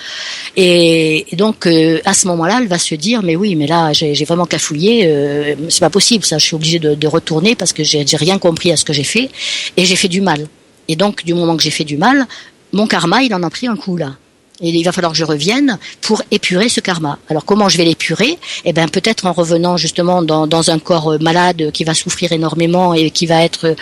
Et donc, à ce moment-là, elle va se dire, mais oui, mais là, j'ai vraiment cafouillé, c'est pas possible, ça, je suis obligée de retourner parce que j'ai rien compris à ce que j'ai fait et j'ai fait du mal. Et donc, du moment que j'ai fait du mal, mon karma, il en a pris un coup, là. Et il va falloir que je revienne pour épurer ce karma. Alors, comment je vais l'épurer? Peut-être en revenant justement dans un corps malade qui va souffrir énormément et qui va être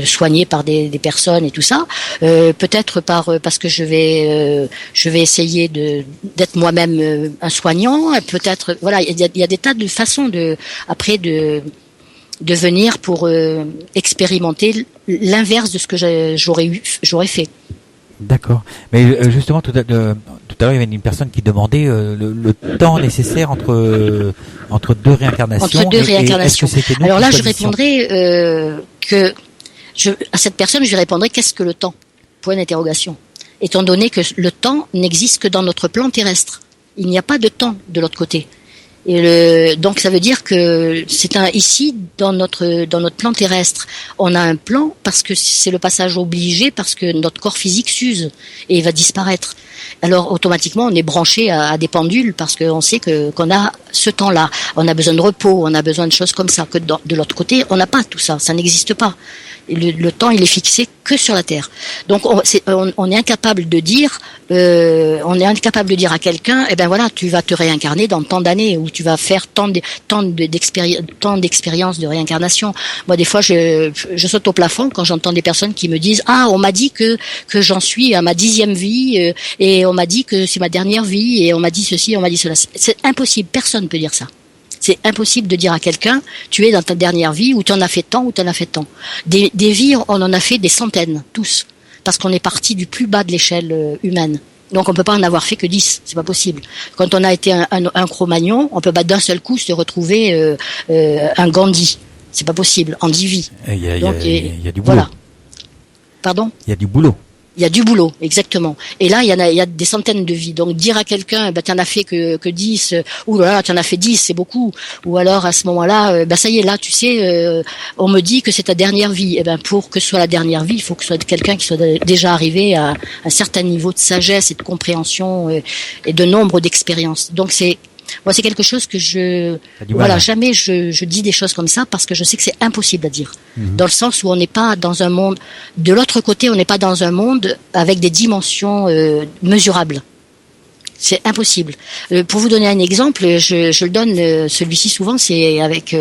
soigné par des personnes et tout ça. Peut-être parce que je vais essayer d'être moi-même un soignant. Peut-être, voilà, il y a des tas de façons de venir pour expérimenter l'inverse de ce que j'aurais fait. D'accord. Mais justement, tout à l'heure, il y avait une personne qui demandait le temps nécessaire entre deux réincarnations. Entre deux réincarnations. Alors là, je répondrai à cette personne, je lui répondrai qu'est-ce que le temps? Point d'interrogation. Étant donné que le temps n'existe que dans notre plan terrestre. Il n'y a pas de temps de l'autre côté. Et donc ça veut dire que ici dans notre plan terrestre, on a un plan parce que c'est le passage obligé, parce que notre corps physique s'use et il va disparaître. Alors automatiquement on est branché à des pendules parce qu'on sait qu'on a ce temps-là. On a besoin de repos, on a besoin de choses comme ça. Que de l'autre côté, on n'a pas tout ça, ça n'existe pas. Et le temps, il est fixé que sur la Terre. Donc, on est incapable de dire, à quelqu'un, voilà, tu vas te réincarner dans tant d'années, ou tu vas faire tant d'expériences de réincarnation. Moi, des fois, je saute au plafond quand j'entends des personnes qui me disent, on m'a dit que j'en suis à ma 10e vie, et on m'a dit que c'est ma dernière vie, et on m'a dit ceci, on m'a dit cela. C'est impossible, personne ne peut dire ça. C'est impossible de dire à quelqu'un, tu es dans ta dernière vie, ou tu en as fait tant, ou tu en as fait tant. Des vies, on en a fait des centaines, tous. Parce qu'on est parti du plus bas de l'échelle humaine. Donc on peut pas en avoir fait que 10, c'est pas possible. Quand on a été un Cro-Magnon, on peut pas d'un seul coup se retrouver un Gandhi. C'est pas possible, en 10 vies. Il y a du boulot. Voilà. Pardon ? Il y a du boulot. Il y a du boulot, exactement. Et là, il y a des centaines de vies. Donc dire à quelqu'un, t'en as fait que 10, ou là, t'en as fait 10, c'est beaucoup. Ou alors à ce moment-là, ça y est, là, tu sais, on me dit que c'est ta dernière vie. Et pour que ce soit la dernière vie, il faut que ce soit quelqu'un qui soit déjà arrivé à un certain niveau de sagesse et de compréhension et de nombre d'expériences. Donc c'est quelque chose que jamais je dis des choses comme ça parce que je sais que c'est impossible à dire. Dans le sens où on n'est pas dans un monde, de l'autre côté, on n'est pas dans un monde avec des dimensions mesurables. C'est impossible. Pour vous donner un exemple, je le donne, celui-ci souvent, c'est avec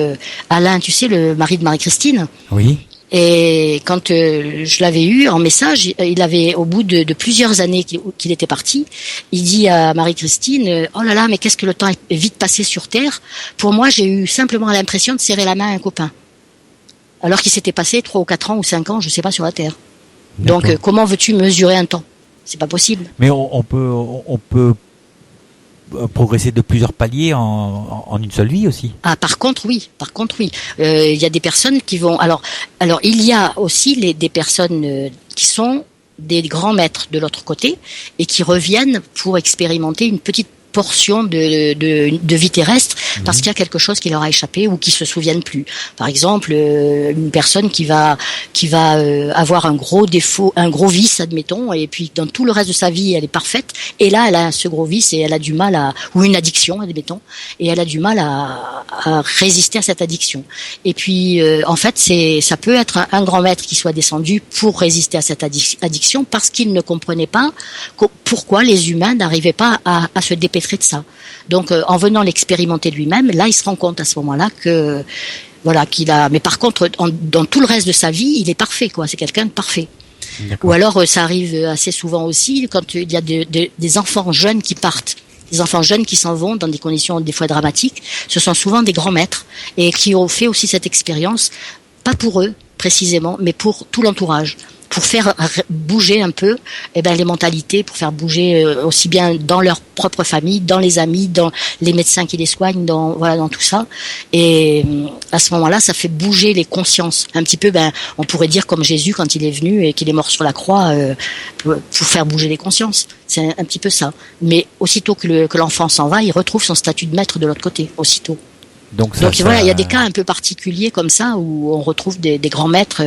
Alain, tu sais, le mari de Marie-Christine. Oui. Et quand je l'avais eu en message, il avait, au bout de plusieurs années qu'il était parti, il dit à Marie-Christine, oh là là, mais qu'est-ce que le temps est vite passé sur Terre. Pour moi, j'ai eu simplement l'impression de serrer la main à un copain. Alors qu'il s'était passé 3 ou 4 ans ou 5 ans, je sais pas, sur la Terre. D'accord. Donc, comment veux-tu mesurer un temps? C'est pas possible. Mais on peut progresser de plusieurs paliers en une seule vie aussi. Ah, par contre, oui. Il y a des personnes qui vont. Alors, il y a aussi des personnes qui sont des grands maîtres de l'autre côté et qui reviennent pour expérimenter une petite portion de vie terrestre parce qu'il y a quelque chose qui leur a échappé ou qui se souviennent plus. Par exemple, une personne qui va avoir un gros défaut, un gros vice, admettons, et puis dans tout le reste de sa vie, elle est parfaite, et là, elle a ce gros vice et elle a du mal ou une addiction, admettons, et elle a du mal à résister à cette addiction. Et puis, en fait, ça peut être un grand maître qui soit descendu pour résister à cette addiction parce qu'il ne comprenait pas pourquoi les humains n'arrivaient pas à se dépêtrer de ça. Donc, en venant l'expérimenter lui-même, là, il se rend compte à ce moment-là que, voilà, mais par contre, dans tout le reste de sa vie, il est parfait, quoi. C'est quelqu'un de parfait. D'accord. Ou alors, ça arrive assez souvent aussi quand il y a des enfants jeunes qui partent. Des enfants jeunes qui s'en vont dans des conditions des fois dramatiques. Ce sont souvent des grands maîtres et qui ont fait aussi cette expérience, pas pour eux précisément, mais pour tout l'entourage. Pour faire bouger un peu les mentalités, pour faire bouger aussi bien dans leur propre famille, dans les amis, dans les médecins qui les soignent, dans tout ça. Et à ce moment-là, ça fait bouger les consciences. Un petit peu, on pourrait dire comme Jésus quand il est venu et qu'il est mort sur la croix pour faire bouger les consciences. C'est un petit peu ça. Mais aussitôt que l'enfant s'en va, il retrouve son statut de maître de l'autre côté, aussitôt. Donc voilà, il y a des cas un peu particuliers comme ça où on retrouve des grands maîtres,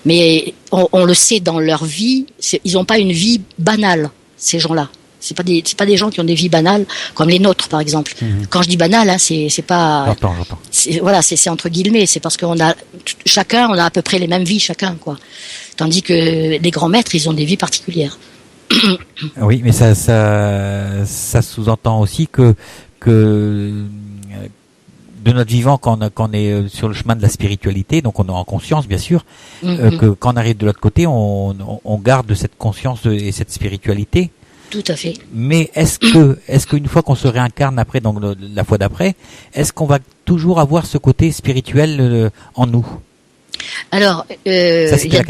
mais on le sait dans leur vie, ils n'ont pas une vie banale, ces gens-là. C'est pas des gens qui ont des vies banales comme les nôtres, par exemple. Quand je dis banal, c'est pas. J'entends. C'est entre guillemets, c'est parce qu'on a chacun, on a à peu près les mêmes vies chacun, quoi. Tandis que les grands maîtres, ils ont des vies particulières. Oui, mais ça sous-entend aussi que de notre vivant quand on est sur le chemin de la spiritualité, donc on est en conscience bien sûr, que quand on arrive de l'autre côté, on garde cette conscience et cette spiritualité. Tout à fait. Mais est-ce qu'une fois qu'on se réincarne après, donc la fois d'après, est-ce qu'on va toujours avoir ce côté spirituel en nous? Alors, il y a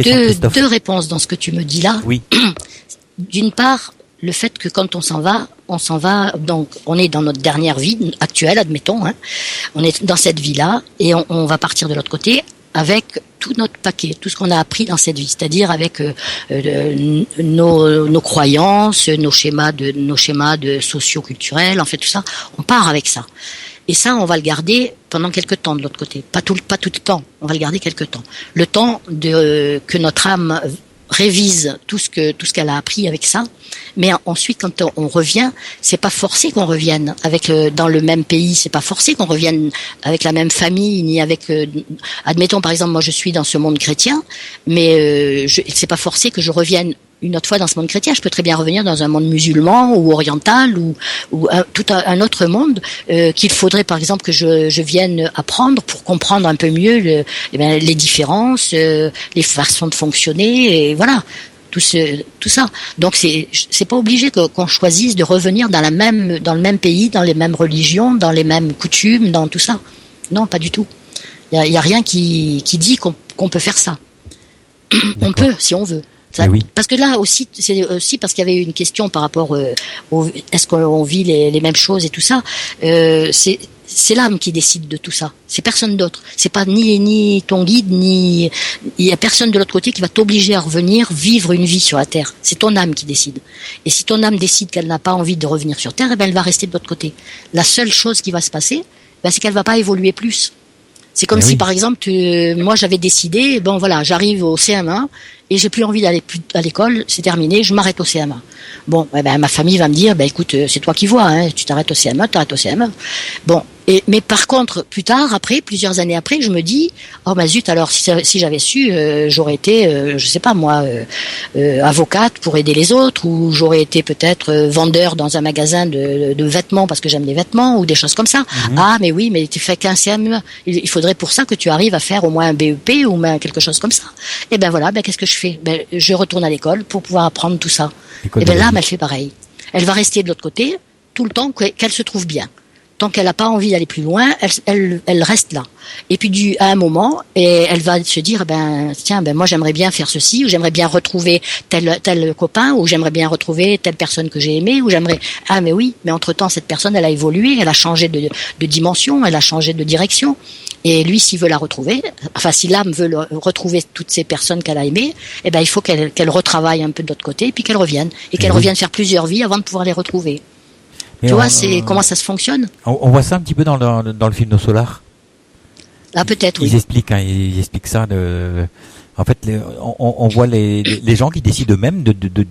deux réponses dans ce que tu me dis là. Oui. D'une part, le fait que quand on s'en va, donc on est dans notre dernière vie actuelle, admettons, on est dans cette vie-là et on va partir de l'autre côté avec tout notre paquet, tout ce qu'on a appris dans cette vie, c'est-à-dire avec nos croyances, nos schémas de socio-culturels, en fait tout ça, on part avec ça. Et ça, on va le garder pendant quelques temps de l'autre côté, pas tout le temps, on va le garder quelques temps. Le temps que notre âme révise tout ce qu'elle a appris avec ça, mais ensuite quand on revient, c'est pas forcé qu'on revienne dans le même pays, c'est pas forcé qu'on revienne avec la même famille ni avec admettons par exemple moi je suis dans ce monde chrétien, mais c'est pas forcé que je revienne une autre fois dans ce monde chrétien, je peux très bien revenir dans un monde musulman ou oriental ou tout un autre monde qu'il faudrait par exemple que je vienne apprendre pour comprendre un peu mieux les différences, les façons de fonctionner et voilà tout ça. Donc c'est pas obligé qu'on choisisse de revenir dans le même pays, dans les mêmes religions, dans les mêmes coutumes, dans tout ça. Non, pas du tout. Il y a rien qui dit qu'on peut faire ça. On peut si on veut. Oui. Parce que là aussi, c'est aussi parce qu'il y avait une question par rapport est-ce qu'on vit les mêmes choses et tout ça. C'est l'âme qui décide de tout ça. C'est personne d'autre. C'est pas ni ton guide, ni il y a personne de l'autre côté qui va t'obliger à revenir vivre une vie sur la terre. C'est ton âme qui décide. Et si ton âme décide qu'elle n'a pas envie de revenir sur terre, eh ben elle va rester de l'autre côté. La seule chose qui va se passer, c'est qu'elle va pas évoluer plus. C'est comme si, par exemple, moi j'avais décidé, bon voilà, j'arrive au CM1 et j'ai plus envie d'aller à l'école, c'est terminé, je m'arrête au CM1. Bon, ma famille va me dire, écoute, c'est toi qui vois, hein, tu t'arrêtes au CM1, t'arrêtes au CM1. Bon, mais par contre, plus tard, après, plusieurs années après, je me dis, oh zut, alors si j'avais su, j'aurais été, je sais pas moi, avocate pour aider les autres, ou j'aurais été peut-être vendeur dans un magasin de vêtements parce que j'aime les vêtements, ou des choses comme ça. Mm-hmm. Ah, mais oui, mais tu fais qu'un CM1. Il faudrait pour ça que tu arrives à faire au moins un BEP ou quelque chose comme ça. Et voilà, qu'est-ce que je fais? Je retourne à l'école pour pouvoir apprendre tout ça. Et l'âme, elle fait pareil. Elle va rester de l'autre côté tout le temps qu'elle se trouve bien. Tant qu'elle n'a pas envie d'aller plus loin, elle reste là. Et puis à un moment, elle va se dire, tiens, moi j'aimerais bien faire ceci, ou j'aimerais bien retrouver tel copain, ou j'aimerais bien retrouver telle personne que j'ai aimée, ou j'aimerais. Ah mais oui, mais entre temps cette personne, elle a évolué, elle a changé de dimension, elle a changé de direction. Et lui, s'il veut la retrouver, enfin si l'âme veut retrouver toutes ces personnes qu'elle a aimées, il faut qu'elle retravaille un peu de l'autre côté, et puis qu'elle revienne, et qu'elle revienne faire plusieurs vies avant de pouvoir les retrouver. Tu vois, c'est comment ça se fonctionne. On voit ça un petit peu dans le film No Solar. Ah peut-être. Ils expliquent, ils expliquent ça. En fait, on voit les gens qui décident eux-mêmes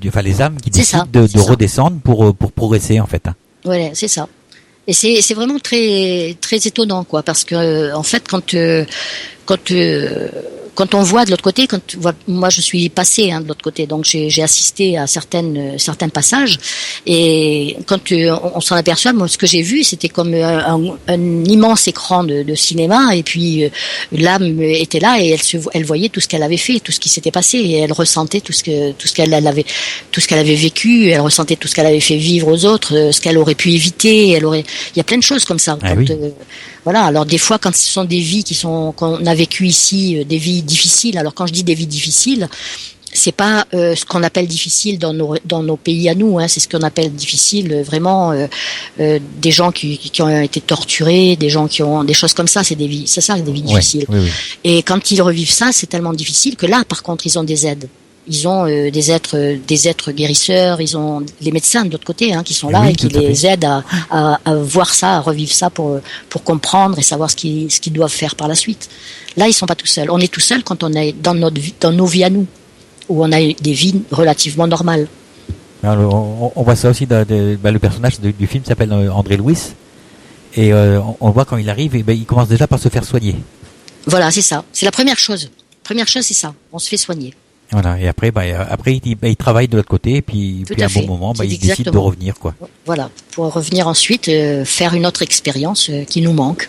enfin les âmes qui décident de redescendre pour progresser en fait. Voilà, c'est ça. Et c'est vraiment très très étonnant quoi, parce que en fait quand on voit de l'autre côté, moi je suis passée de l'autre côté, donc j'ai assisté à certains passages, et quand on s'en aperçoit, moi ce que j'ai vu c'était comme un immense écran de cinéma, et puis l'âme était là et elle voyait tout ce qu'elle avait fait, tout ce qui s'était passé, et elle ressentait tout ce qu'elle avait vécu, elle ressentait tout ce qu'elle avait fait vivre aux autres, ce qu'elle aurait pu éviter, il y a plein de choses comme ça. Voilà, alors des fois quand ce sont des vies qu'on a vécues ici, des vies difficiles. Alors quand je dis des vies difficiles, c'est pas ce qu'on appelle difficile dans nos pays à nous, hein, c'est ce qu'on appelle difficile vraiment des gens qui ont été torturés, des gens qui ont des choses comme ça, c'est des vies difficiles. Oui. Et quand ils revivent ça, c'est tellement difficile que là par contre ils ont des aides. Ils ont des êtres guérisseurs, ils ont les médecins de l'autre côté qui sont là et qui les aident à voir ça, à revivre ça pour comprendre et savoir ce qu'ils doivent faire par la suite. Là, ils sont pas tout seuls. On est tout seul quand on est dans nos vies à nous, où on a des vies relativement normales. Alors, on voit ça aussi le personnage du film s'appelle André Louis, et on voit quand il arrive, il commence déjà par se faire soigner. Voilà, c'est ça. C'est la première chose. Première chose, c'est ça. On se fait soigner. Voilà, et après il travaille de l'autre côté, et puis à un bon moment, il décide de revenir, quoi. Voilà, pour revenir ensuite faire une autre expérience qui nous manque.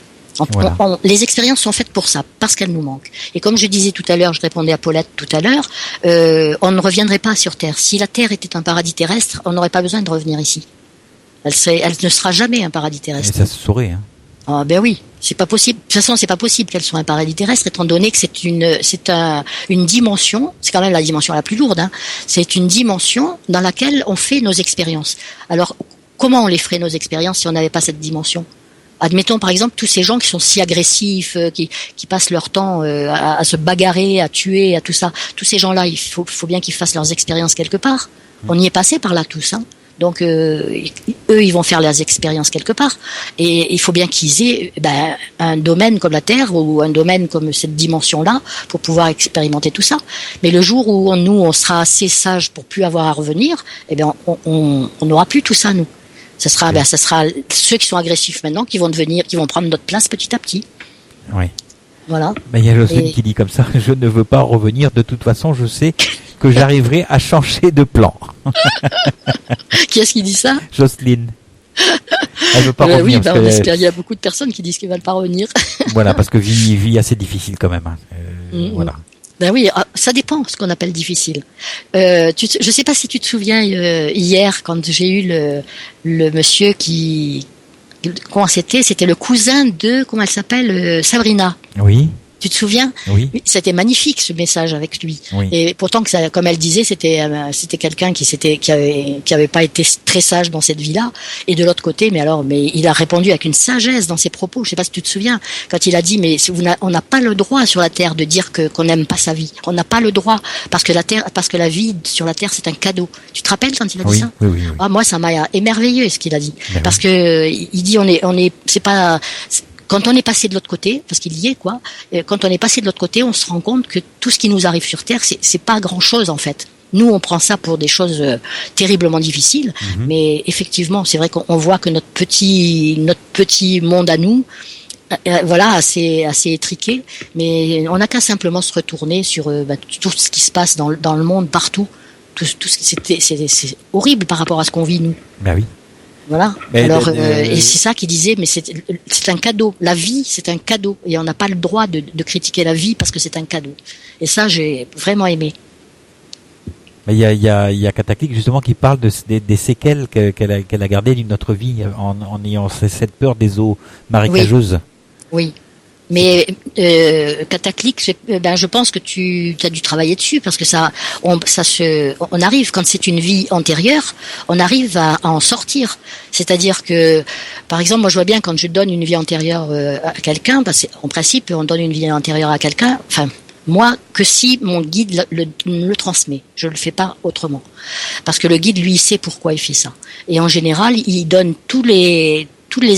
Voilà. Les expériences sont faites pour ça, parce qu'elles nous manquent. Et comme je disais tout à l'heure, je répondais à Paulette tout à l'heure, on ne reviendrait pas sur Terre. Si la Terre était un paradis terrestre, on n'aurait pas besoin de revenir ici. Elle ne sera jamais un paradis terrestre. Et ça se saurait, hein. Ah oui, c'est pas possible. De toute façon, c'est pas possible qu'elle soit un paradis terrestre, étant donné que c'est une dimension. C'est quand même la dimension la plus lourde. C'est une dimension dans laquelle on fait nos expériences. Alors, comment on les ferait nos expériences si on n'avait pas cette dimension? Admettons par exemple tous ces gens qui sont si agressifs, qui passent leur temps à se bagarrer, à tuer, à tout ça. Tous ces gens-là, il faut bien qu'ils fassent leurs expériences quelque part. On y est passé par là tous, hein. Donc eux, ils vont faire leurs expériences quelque part, et il faut bien qu'ils aient un domaine comme la Terre ou un domaine comme cette dimension-là pour pouvoir expérimenter tout ça. Mais le jour où on sera assez sage pour plus avoir à revenir, on n'aura plus tout ça nous. Ça sera ceux qui sont agressifs maintenant qui vont prendre notre place petit à petit. Oui. Voilà. Il y a Jocelyne qui dit comme ça: je ne veux pas revenir. De toute façon, je sais que j'arriverai à changer de plan. Qui est-ce qui dit ça? Jocelyne. Elle veut pas revenir. Oui, on espère. Il y a beaucoup de personnes qui disent qu'elles veulent pas revenir. Voilà, parce que vie assez difficile quand même. Voilà. Ben oui, ça dépend ce qu'on appelle difficile. Je sais pas si tu te souviens hier quand j'ai eu le monsieur comment c'était le cousin de, comment elle s'appelle, Sabrina. Oui. Tu te souviens? Oui. C'était magnifique ce message avec lui. Oui. Et pourtant que ça, comme elle disait, c'était quelqu'un qui avait pas été très sage dans cette vie-là. Et de l'autre côté, mais il a répondu avec une sagesse dans ses propos. Je sais pas si tu te souviens quand il a dit mais on n'a pas le droit sur la terre de dire qu'on n'aime pas sa vie. On n'a pas le droit parce que la vie sur la terre c'est un cadeau. Tu te rappelles quand il a dit ça? Oui. Ah, moi ça m'a émerveillé ce qu'il a dit parce que il dit c'est pas quand on est passé de l'autre côté, parce qu'il y est quoi, quand on est passé de l'autre côté, on se rend compte que tout ce qui nous arrive sur Terre, c'est pas grand-chose en fait. Nous, on prend ça pour des choses terriblement difficiles, mais effectivement, c'est vrai qu'on voit que notre petit monde à nous, assez étriqué, mais on n'a qu'à simplement se retourner sur tout ce qui se passe dans le monde partout. Tout ce qui c'est horrible par rapport à ce qu'on vit nous. Ben oui. Voilà. Alors, et c'est ça qu'il disait, mais c'est un cadeau. La vie, c'est un cadeau. Et on n'a pas le droit de critiquer la vie parce que c'est un cadeau. Et ça, j'ai vraiment aimé. Mais il y a Cataclysme justement qui parle des séquelles qu'elle a gardées d'une notre vie en ayant cette peur des eaux marécageuses. Oui. Mais Cataclysme, je pense que tu as dû travailler dessus parce que on arrive quand c'est une vie antérieure, on arrive à en sortir. C'est-à-dire que, par exemple, moi je vois bien quand je donne une vie antérieure à quelqu'un, parce qu'en principe on donne une vie antérieure à quelqu'un. Enfin, moi, que si mon guide le transmet, je le fais pas autrement, parce que le guide lui sait pourquoi il fait ça. Et en général, il donne tous les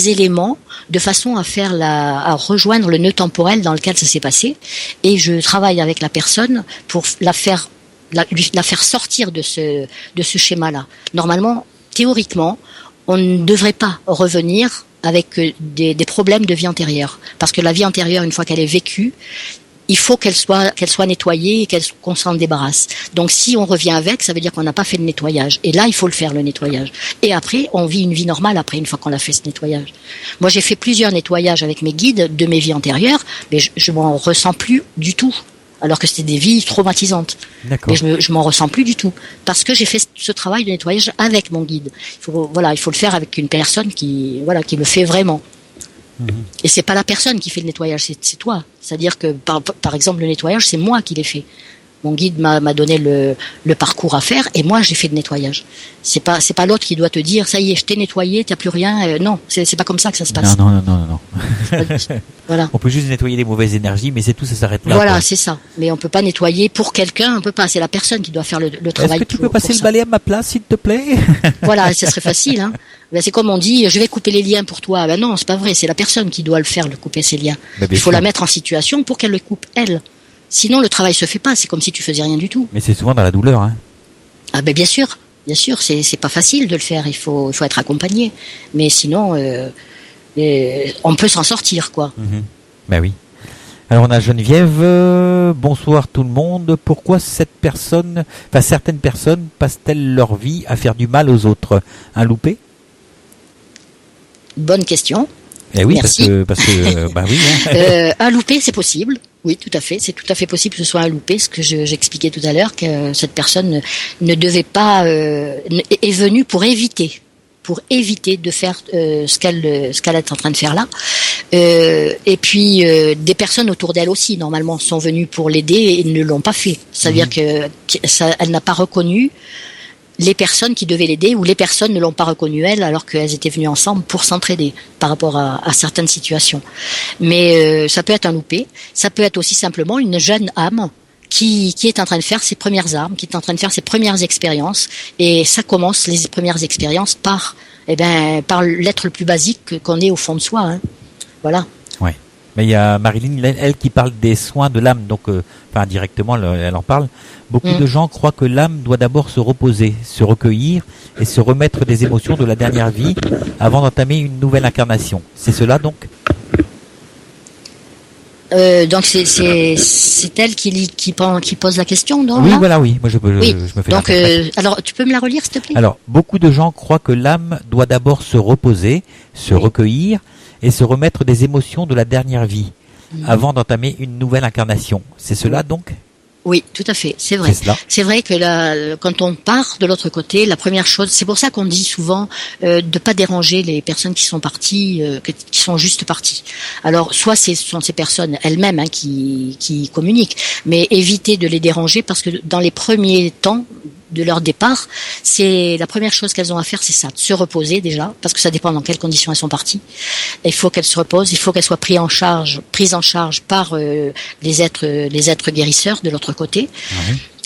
éléments de façon à rejoindre le nœud temporel dans lequel ça s'est passé, et je travaille avec la personne pour la faire sortir de ce schéma-là. Normalement, théoriquement, on ne devrait pas revenir avec des problèmes de vie antérieure, parce que la vie antérieure, une fois qu'elle est vécue, il faut qu'elle soit nettoyée et qu'on s'en débarrasse. Donc si on revient avec, ça veut dire qu'on n'a pas fait de nettoyage. Et là, il faut le faire, le nettoyage. Et après, on vit une vie normale après, une fois qu'on a fait ce nettoyage. Moi, j'ai fait plusieurs nettoyages avec mes guides de mes vies antérieures, mais je m'en ressens plus du tout. Alors que c'était des vies traumatisantes. D'accord. Mais je m'en ressens plus du tout. Parce que j'ai fait ce travail de nettoyage avec mon guide. Il faut le faire avec une personne qui le fait vraiment. Et c'est pas la personne qui fait le nettoyage, c'est toi. C'est-à-dire que par exemple le nettoyage, c'est moi qui l'ai fait. Mon guide m'a donné le parcours à faire et moi j'ai fait le nettoyage. C'est pas l'autre qui doit te dire ça y est, je t'ai nettoyé, t'as plus rien. Non, c'est pas comme ça que ça se passe. Non. Voilà. On peut juste nettoyer les mauvaises énergies, mais c'est tout, ça s'arrête là. Voilà, quoi. c'est ça. Mais on peut pas nettoyer pour quelqu'un, on peut pas. C'est la personne qui doit faire le travail. Est-ce que tu peux passer le balai à ma place, s'il te plaît? Voilà, ça serait facile. Hein. Ben, c'est comme on dit, je vais couper les liens pour toi. Ben non, c'est pas vrai. C'est la personne qui doit le faire, couper ses liens. Il faut la mettre en situation pour qu'elle le coupe elle. Sinon, le travail se fait pas. C'est comme si tu faisais rien du tout. Mais c'est souvent dans la douleur, hein. Ah ben bien sûr, c'est pas facile de le faire. Il faut être accompagné. Mais sinon, on peut s'en sortir, quoi. Ben oui. Alors on a Geneviève. Bonsoir tout le monde. Pourquoi certaines personnes passent-elles leur vie à faire du mal aux autres? Un loupé? Bonne question. Eh oui, merci. parce que bah oui. Hein. Un loupé, c'est possible. Oui, tout à fait. C'est tout à fait possible que ce soit un loupé, ce que j'expliquais tout à l'heure, que cette personne ne devait pas est venue pour éviter de faire ce qu'elle est en train de faire là. Et puis des personnes autour d'elle aussi, normalement, sont venues pour l'aider et ne l'ont pas fait. Ça veut dire qu'elle n'a pas reconnu les personnes qui devaient l'aider, ou les personnes ne l'ont pas reconnue elle, alors qu'elles étaient venues ensemble pour s'entraider par rapport à certaines situations. Mais ça peut être un loupé, ça peut être aussi simplement une jeune âme qui est en train de faire ses premières armes, qui est en train de faire ses premières expériences, et ça commence les premières expériences par l'être le plus basique qu'on ait au fond de soi. Hein. Voilà. Ouais. Mais il y a Marilyn, elle qui parle des soins de l'âme, donc directement elle en parle. Beaucoup de gens croient que l'âme doit d'abord se reposer, se recueillir et se remettre des émotions de la dernière vie avant d'entamer une nouvelle incarnation. C'est cela donc? Donc c'est elle qui pose la question, donc oui, là voilà, oui. Moi je me fais. Donc alors tu peux me la relire, s'il te plaît? Alors beaucoup de gens croient que l'âme doit d'abord se reposer, se recueillir et se remettre des émotions de la dernière vie avant d'entamer une nouvelle incarnation. C'est cela donc? Oui, tout à fait, c'est vrai. C'est vrai que quand on part de l'autre côté, la première chose, c'est pour ça qu'on dit souvent de pas déranger les personnes qui sont parties, qui sont juste parties. Alors, soit ce sont ces personnes elles-mêmes qui communiquent, mais éviter de les déranger parce que dans les premiers temps de leur départ, c'est la première chose qu'elles ont à faire, c'est ça, de se reposer déjà, parce que ça dépend dans quelles conditions elles sont parties. Il faut qu'elles se reposent, il faut qu'elles soient prises en charge par les êtres guérisseurs de l'autre côté,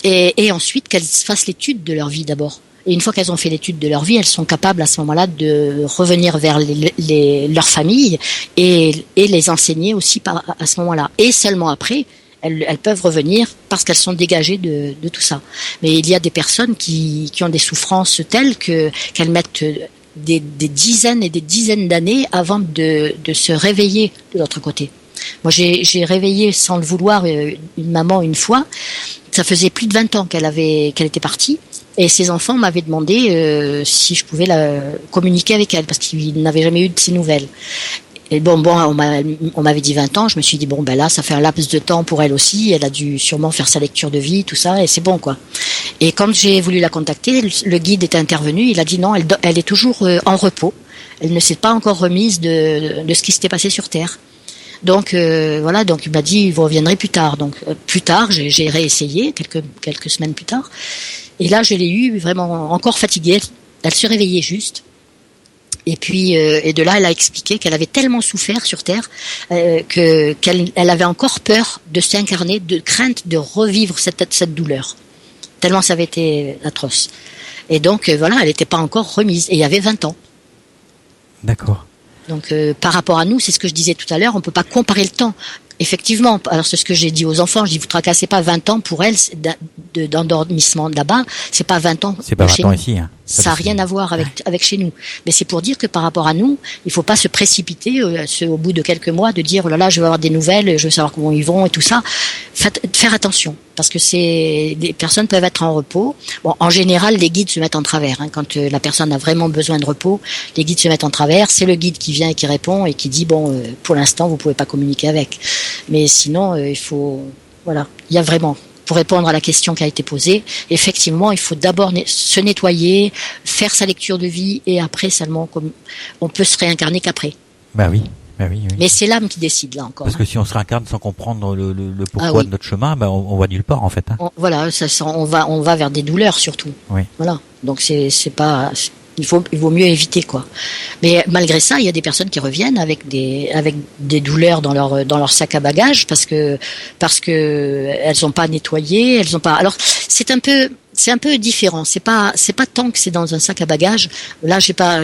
et ensuite qu'elles fassent l'étude de leur vie d'abord. Et une fois qu'elles ont fait l'étude de leur vie, elles sont capables à ce moment-là de revenir vers leur famille et les enseigner aussi à ce moment-là. Et seulement après, elles peuvent revenir parce qu'elles sont dégagées de tout ça. Mais il y a des personnes qui ont des souffrances telles qu'elles mettent des dizaines et des dizaines d'années avant de se réveiller de l'autre côté. Moi, j'ai réveillé sans le vouloir une maman une fois. Ça faisait plus de 20 ans qu'elle était partie. Et ses enfants m'avaient demandé si je pouvais communiquer avec elle parce qu'ils n'avaient jamais eu de ses nouvelles. Et on m'avait dit 20 ans, je me suis dit là, ça fait un laps de temps pour elle aussi, elle a dû sûrement faire sa lecture de vie, tout ça, et c'est bon, quoi. Et quand j'ai voulu la contacter, le guide est intervenu, il a dit non, elle est toujours en repos, elle ne s'est pas encore remise de ce qui s'était passé sur Terre. Donc donc il m'a dit vous reviendrez plus tard. Donc plus tard, j'ai réessayé quelques semaines plus tard, et là je l'ai eu vraiment encore fatiguée, elle se réveillait juste. Et puis, et de là, elle a expliqué qu'elle avait tellement souffert sur Terre qu'elle avait encore peur de s'incarner, de crainte de revivre cette douleur. Tellement ça avait été atroce. Et donc, elle n'était pas encore remise. Et il y avait 20 ans. D'accord. Donc, par rapport à nous, c'est ce que je disais tout à l'heure, on peut pas comparer le temps. Effectivement, alors c'est ce que j'ai dit aux enfants, je dis vous tracassez pas 20 ans pour elle d'endormissement là-bas, c'est pas 20 ans. C'est pas 20 ans ici. Ça n'a rien à voir avec chez nous. Mais c'est pour dire que par rapport à nous, il faut pas se précipiter au bout de quelques mois de dire oh là là, je veux avoir des nouvelles, je veux savoir comment ils vont et tout ça. Faire attention parce que des personnes peuvent être en repos. Bon, en général, les guides se mettent en travers. Quand la personne a vraiment besoin de repos, les guides se mettent en travers. C'est le guide qui vient et qui répond et qui dit pour l'instant, vous pouvez pas communiquer avec. Mais sinon, il faut il y a vraiment. Pour répondre à la question qui a été posée, effectivement, il faut d'abord se nettoyer, faire sa lecture de vie, et après seulement, on peut se réincarner qu'après. Oui. Mais c'est l'âme qui décide là encore. Parce que si on se réincarne sans comprendre le pourquoi de notre chemin, on va nulle part en fait. On va vers des douleurs surtout. Oui. Voilà. Donc c'est pas. Il vaut mieux éviter quoi. Mais malgré ça, il y a des personnes qui reviennent avec des douleurs dans leur sac à bagages parce que elles ont pas nettoyé, elles ont pas. Alors c'est un peu différent. C'est pas tant que c'est dans un sac à bagages. Là, j'ai pas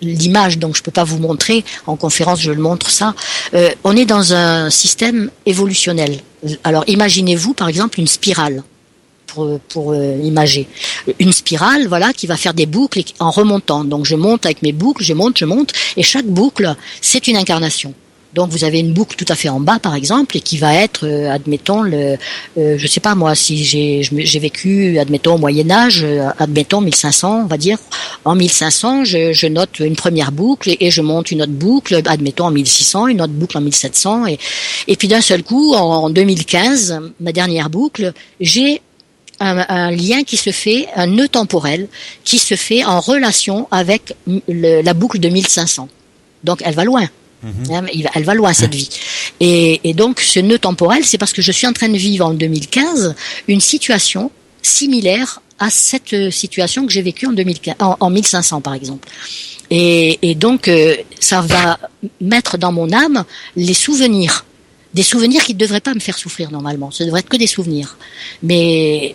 l'image, donc je peux pas vous montrer. En conférence, je le montre ça. On est dans un système évolutionnel. Alors imaginez-vous par exemple une spirale. Pour imager une spirale qui va faire des boucles en remontant. Donc je monte avec mes boucles, je monte et chaque boucle c'est une incarnation. Donc vous avez une boucle tout à fait en bas par exemple et qui va être admettons je sais pas moi si j'ai vécu admettons au Moyen Âge, admettons 1500 on va dire. En 1500 je note une première boucle et je monte une autre boucle admettons en 1600, une autre boucle en 1700 et puis d'un seul coup en 2015 ma dernière boucle j'ai un lien qui se fait, un nœud temporel qui se fait en relation avec la boucle de 1500. Donc elle va loin. Elle va loin cette vie. Et donc ce nœud temporel, c'est parce que je suis en train de vivre en 2015 une situation similaire à cette situation que j'ai vécue en 1500 par exemple. Et donc ça va mettre dans mon âme les souvenirs. Des souvenirs qui ne devraient pas me faire souffrir normalement. Ce devrait être que des souvenirs. Mais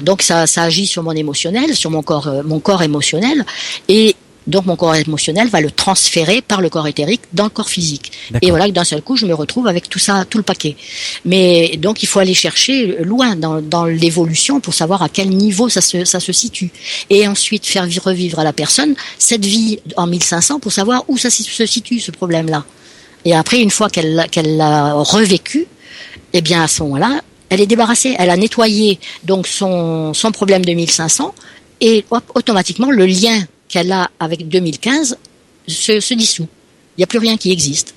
donc ça agit sur mon émotionnel, sur mon corps émotionnel, et donc mon corps émotionnel va le transférer par le corps éthérique dans le corps physique. D'accord. Et voilà que d'un seul coup je me retrouve avec tout ça, tout le paquet. Mais donc il faut aller chercher loin dans l'évolution pour savoir à quel niveau ça se situe, et ensuite faire revivre à la personne cette vie en 1500 pour savoir où ça se situe ce problème-là. Et après, une fois qu'elle l'a revécu, eh bien à ce moment-là, elle est débarrassée. Elle a nettoyé donc son problème de 1500 et automatiquement le lien qu'elle a avec 2015 se dissout. Il n'y a plus rien qui existe.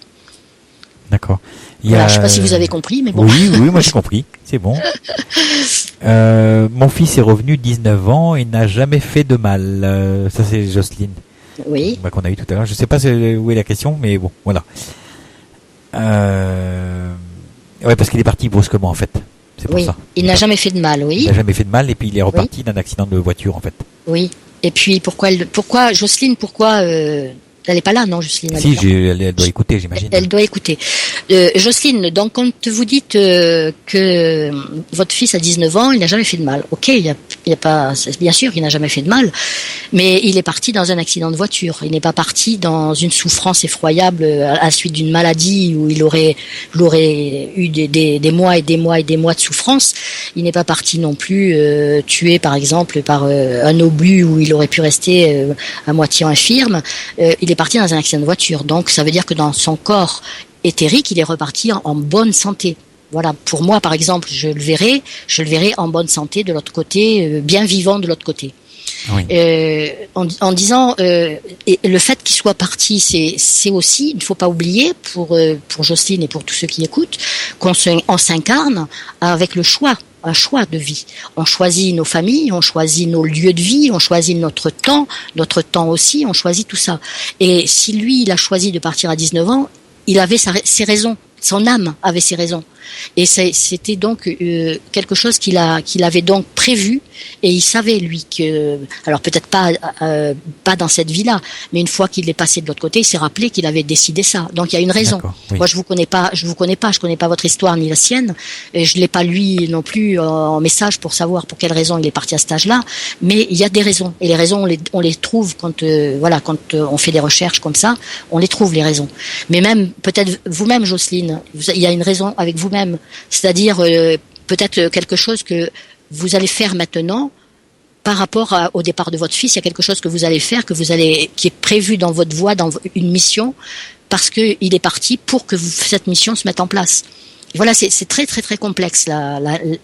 D'accord. Voilà, je sais pas si vous avez compris, mais bon. Oui, moi j'ai compris. C'est bon. Mon fils est revenu 19 ans et n'a jamais fait de mal. Ça c'est Jocelyne. Oui. Qu'on a eu tout à l'heure. Je sais pas où est la question, mais bon, voilà. Ouais, parce qu'il est parti brusquement en fait. C'est pour ça. Il n'a jamais fait de mal, oui. Il n'a jamais fait de mal et puis il est reparti d'un accident de voiture en fait. Oui. Et puis pourquoi Jocelyne, elle n'est pas là, non, Jocelyne? Si, elle doit écouter, j'imagine. Elle doit écouter. Jocelyne, donc quand vous dites que votre fils a 19 ans, il n'a jamais fait de mal. Ok, il y a pas, bien sûr, il n'a jamais fait de mal, mais il est parti dans un accident de voiture. Il n'est pas parti dans une souffrance effroyable à la suite d'une maladie où il aurait eu des mois et des mois et des mois de souffrance. Il n'est pas parti non plus tué, par exemple, par un obus où il aurait pu rester à moitié infirme. Il est parti dans un accident de voiture. Donc, ça veut dire que dans son corps éthérique, il est reparti en bonne santé. Voilà. Pour moi, par exemple, je le verrai en bonne santé de l'autre côté, bien vivant de l'autre côté. Oui. En disant, et le fait qu'il soit parti, c'est aussi, il ne faut pas oublier pour Jocelyne et pour tous ceux qui écoutent, qu'on s'incarne avec le choix. Un choix de vie. On choisit nos familles, on choisit nos lieux de vie, on choisit notre temps aussi, on choisit tout ça. Et si lui, il a choisi de partir à 19 ans, il avait ses raisons. Son âme avait ses raisons. Et c'était donc quelque chose qu'il avait donc prévu, et il savait lui que, alors peut-être pas dans cette vie-là, mais une fois qu'il est passé de l'autre côté, il s'est rappelé qu'il avait décidé ça. Donc il y a une raison. Oui. Moi je connais pas votre histoire ni la sienne, et je l'ai pas lu non plus en message pour savoir pour quelle raison il est parti à cet âge-là, mais il y a des raisons, et les raisons on les trouve quand on fait des recherches comme ça, on les trouve les raisons. Mais même peut-être vous-même, Jocelyne, il y a une raison avec vous-même, c'est-à-dire peut-être quelque chose que vous allez faire maintenant par rapport au départ de votre fils. Il y a quelque chose que vous allez faire, qui est prévu dans votre voie, dans une mission, parce que il est parti pour que cette mission se mette en place. Et voilà, c'est très très très complexe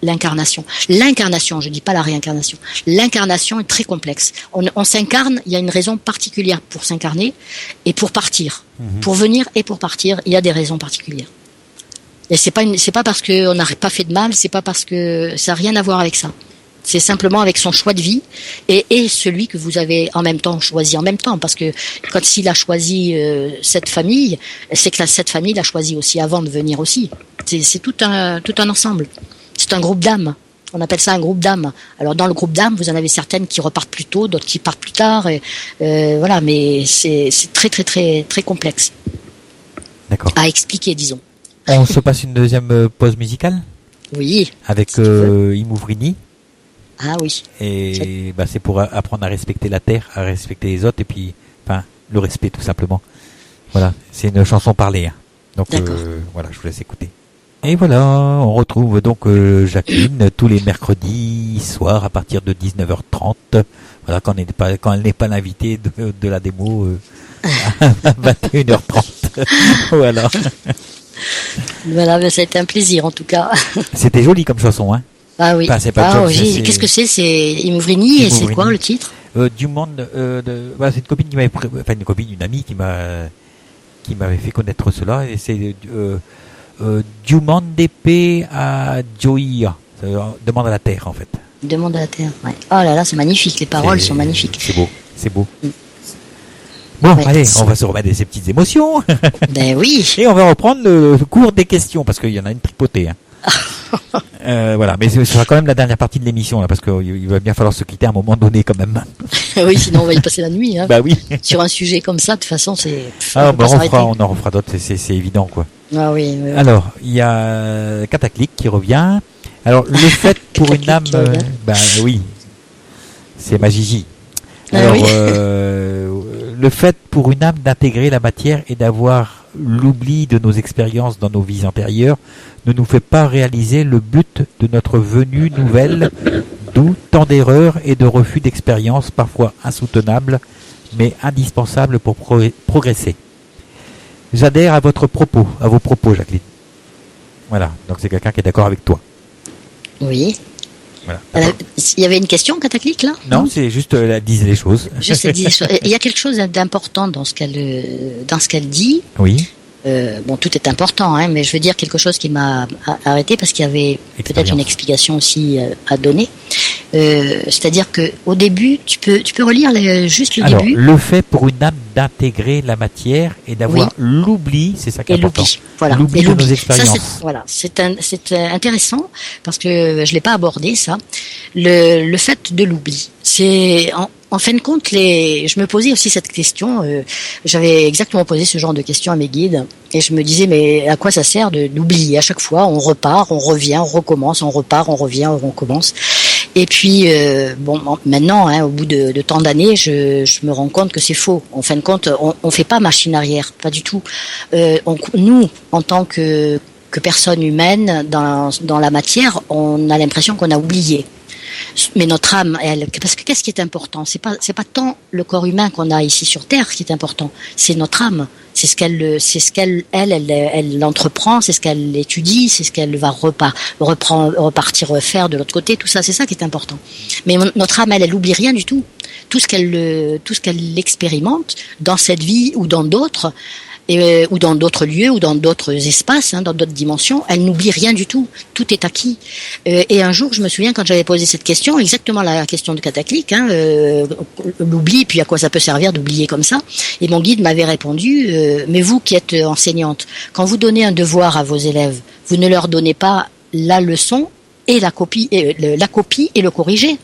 l'incarnation. L'incarnation, je dis pas la réincarnation. L'incarnation est très complexe. On s'incarne, il y a une raison particulière pour s'incarner et pour partir, pour venir et pour partir. Il y a des raisons particulières. Et c'est pas parce qu'on n'a pas fait de mal, c'est pas parce que ça n'a rien à voir avec ça. C'est simplement avec son choix de vie et celui que vous avez en même temps choisi en même temps, parce que quand s'il a choisi cette famille, c'est que cette famille l'a choisi aussi avant de venir aussi. C'est tout un ensemble. C'est un groupe d'âmes. On appelle ça un groupe d'âmes. Alors dans le groupe d'âmes, vous en avez certaines qui repartent plus tôt, d'autres qui partent plus tard. Voilà, mais c'est très très très très complexe. D'accord. À expliquer, disons. On se passe une deuxième pause musicale. Oui. Avec Imouvrini. Ah oui. Et c'est pour apprendre à respecter la terre, à respecter les autres, et puis, le respect tout simplement. Voilà, c'est une chanson parlée. Hein. Donc voilà, je vous laisse écouter. Et voilà, on retrouve donc Jacqueline tous les mercredis soirs à partir de 19h30. Voilà, quand elle n'est pas l'invitée de la démo à 21h30. Voilà. Voilà, ça a été un plaisir en tout cas. C'était joli comme chanson, hein. Ah oui. Qu'est-ce que c'est Imouvrini, et c'est quoi le titre? Du monde. C'est une copine une amie qui m'avait fait connaître cela, et c'est du monde d'épée à Joia. Demande à la terre en fait. Demande à la terre. Ouais. Oh là là, c'est magnifique. Les paroles sont magnifiques. C'est beau. Bon, allez, on va se remettre de ces petites émotions. Ben oui. Et on va reprendre le cours des questions, parce qu'il y en a une tripotée. Hein. Voilà, mais ce sera quand même la dernière partie de l'émission, là, parce qu'il va bien falloir se quitter à un moment donné, quand même. Oui, sinon on va y passer la nuit. Hein. Bah oui. Sur un sujet comme ça, de toute façon, c'est. On en refera d'autres, c'est évident, quoi. Ah oui. Alors, il y a Cataclic qui revient. Alors, le fait pour une âme, oui, c'est ma Gigi. Alors, le fait pour une âme d'intégrer la matière et d'avoir l'oubli de nos expériences dans nos vies antérieures ne nous fait pas réaliser le but de notre venue nouvelle, d'où tant d'erreurs et de refus d'expériences parfois insoutenables, mais indispensables pour progresser. J'adhère à vos propos, Jacqueline. Voilà, donc c'est quelqu'un qui est d'accord avec toi. Oui. Voilà. Il y avait une question, Cataclic, là? Non, c'est juste elle disait les choses. Juste elle disait les choses. Il y a quelque chose d'important dans ce qu'elle dit. Oui. Bon, tout est important, hein, mais je veux dire quelque chose qui m'a arrêté parce qu'il y avait peut-être une explication aussi à donner. C'est-à-dire que au début, tu peux relire juste le début. Le fait pour une âme d'intégrer la matière et d'avoir l'oubli, c'est ça qui est important. Voilà. L'oubli de nos expériences. C'est intéressant parce que je l'ai pas abordé ça. Le fait de l'oubli, c'est en fin de compte, je me posais aussi cette question. J'avais exactement posé ce genre de questions à mes guides, et je me disais, mais à quoi ça sert d'oublier à chaque fois? On repart, on revient, on recommence, on repart, on revient, on recommence. Et puis, maintenant, hein, au bout de tant d'années, je me rends compte que c'est faux. En fin de compte, on fait pas machine arrière, pas du tout. Nous, en tant que personne humaine dans la matière, on a l'impression qu'on a oublié. Mais notre âme, elle, parce que qu'est-ce qui est important? C'est pas tant le corps humain qu'on a ici sur Terre qui est important, c'est notre âme. C'est ce qu'elle entreprend, c'est ce qu'elle étudie, c'est ce qu'elle va repartir faire de l'autre côté. Tout ça, c'est ça qui est important. Mais notre âme, elle oublie rien du tout. Tout ce qu'elle expérimente dans cette vie ou dans d'autres. Ou dans d'autres lieux, ou dans d'autres espaces, hein, dans d'autres dimensions, elle n'oublie rien du tout. Tout est acquis. Et un jour, je me souviens quand j'avais posé cette question, exactement la question de Cataclique, hein, l'oubli, puis à quoi ça peut servir d'oublier comme ça. Et mon guide m'avait répondu, mais vous qui êtes enseignante, quand vous donnez un devoir à vos élèves, vous ne leur donnez pas la leçon et la copie et le corriger.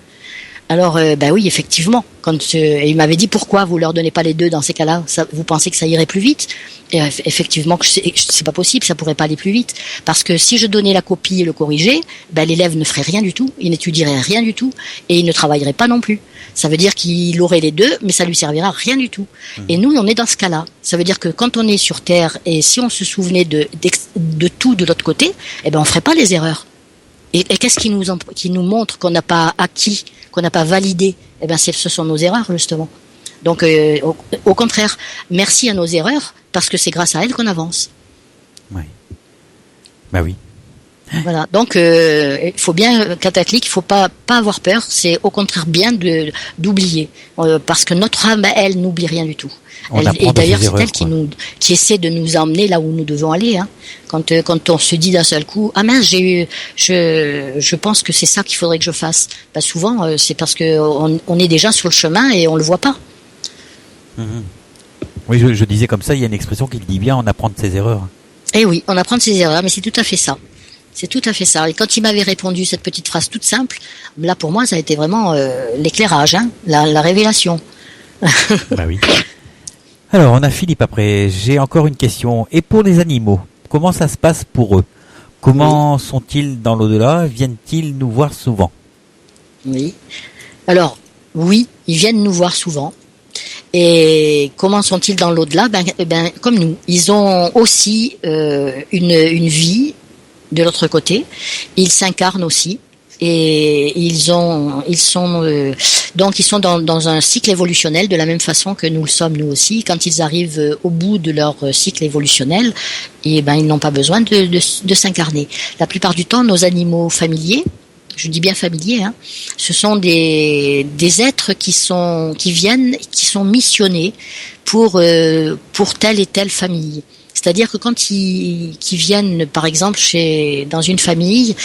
Alors, oui, effectivement. Il m'avait dit pourquoi vous leur donnez pas les deux dans ces cas-là. Vous pensez que ça irait plus vite? Et effectivement, c'est pas possible, ça pourrait pas aller plus vite. Parce que si je donnais la copie et le corriger, l'élève ne ferait rien du tout, il n'étudierait rien du tout, et il ne travaillerait pas non plus. Ça veut dire qu'il aurait les deux, mais ça lui servira rien du tout. Et nous, on est dans ce cas-là. Ça veut dire que quand on est sur Terre, et si on se souvenait de tout de l'autre côté, on ferait pas les erreurs. Et qu'est-ce qui nous montre qu'on n'a pas acquis, qu'on n'a pas validé? Ce sont nos erreurs, justement. Donc, au contraire, merci à nos erreurs, parce que c'est grâce à elles qu'on avance. Oui. Oui. Voilà. Donc, il faut bien, Cataclique, il faut pas avoir peur. C'est au contraire bien d'oublier, parce que notre âme, elle n'oublie rien du tout. Et d'ailleurs, c'est elle qui essaie de nous emmener là où nous devons aller. Hein. Quand on se dit d'un seul coup, ah mince, je pense que c'est ça qu'il faudrait que je fasse. Souvent, c'est parce que on est déjà sur le chemin et on le voit pas. Oui, je disais comme ça. Il y a une expression qui le dit bien, on apprend de ses erreurs. Eh oui, on apprend de ses erreurs, mais c'est tout à fait ça. C'est tout à fait ça. Et quand il m'avait répondu cette petite phrase toute simple, là pour moi, ça a été vraiment l'éclairage, hein, la révélation. Oui. Alors, on a Philippe après. J'ai encore une question. Et pour les animaux, comment ça se passe pour eux? Comment sont-ils dans l'au-delà? Viennent-ils nous voir souvent? Oui. Alors, oui, ils viennent nous voir souvent. Et comment sont-ils dans l'au-delà? Comme nous. Ils ont aussi une vie de l'autre côté. Ils s'incarnent aussi. Et ils sont dans un cycle évolutionnel de la même façon que nous le sommes nous aussi. Quand ils arrivent au bout de leur cycle évolutionnel, ils n'ont pas besoin de s'incarner. La plupart du temps, nos animaux familiers, je dis bien familiers, hein, ce sont des êtres qui sont missionnés pour telle et telle famille. C'est-à-dire que quand ils viennent, par exemple, dans une famille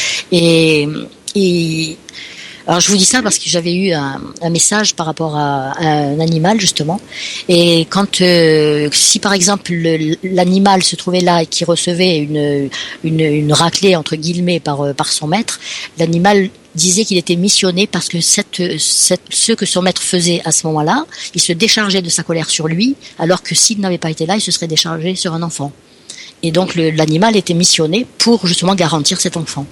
alors je vous dis ça parce que j'avais eu un message par rapport à un animal justement, et si par exemple l'animal se trouvait là et qui recevait une raclée entre guillemets par son maître, l'animal disait qu'il était missionné parce que ce que son maître faisait à ce moment-là, il se déchargeait de sa colère sur lui, alors que s'il n'avait pas été là, il se serait déchargé sur un enfant. Et donc l'animal était missionné pour justement garantir cet enfant.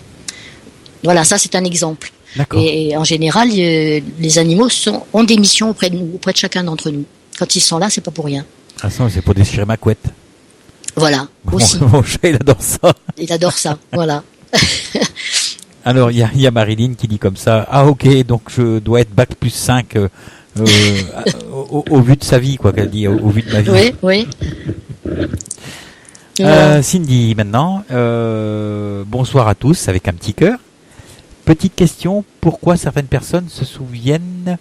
Voilà, ça c'est un exemple. Et en général, les animaux ont des missions auprès de chacun d'entre nous. Quand ils sont là, c'est pas pour rien. Ah ça, c'est pour déchirer ma couette. Voilà, aussi. Mon chat, il adore ça. Il adore ça, voilà. Alors, il y a Marilyn qui dit comme ça, ah ok, donc je dois être bac plus 5 au vu de sa vie, quoi, qu'elle dit, au vu de ma vie. Oui. Cindy, maintenant, bonsoir à tous, avec un petit cœur. Petite question, pourquoi certaines personnes se souviennent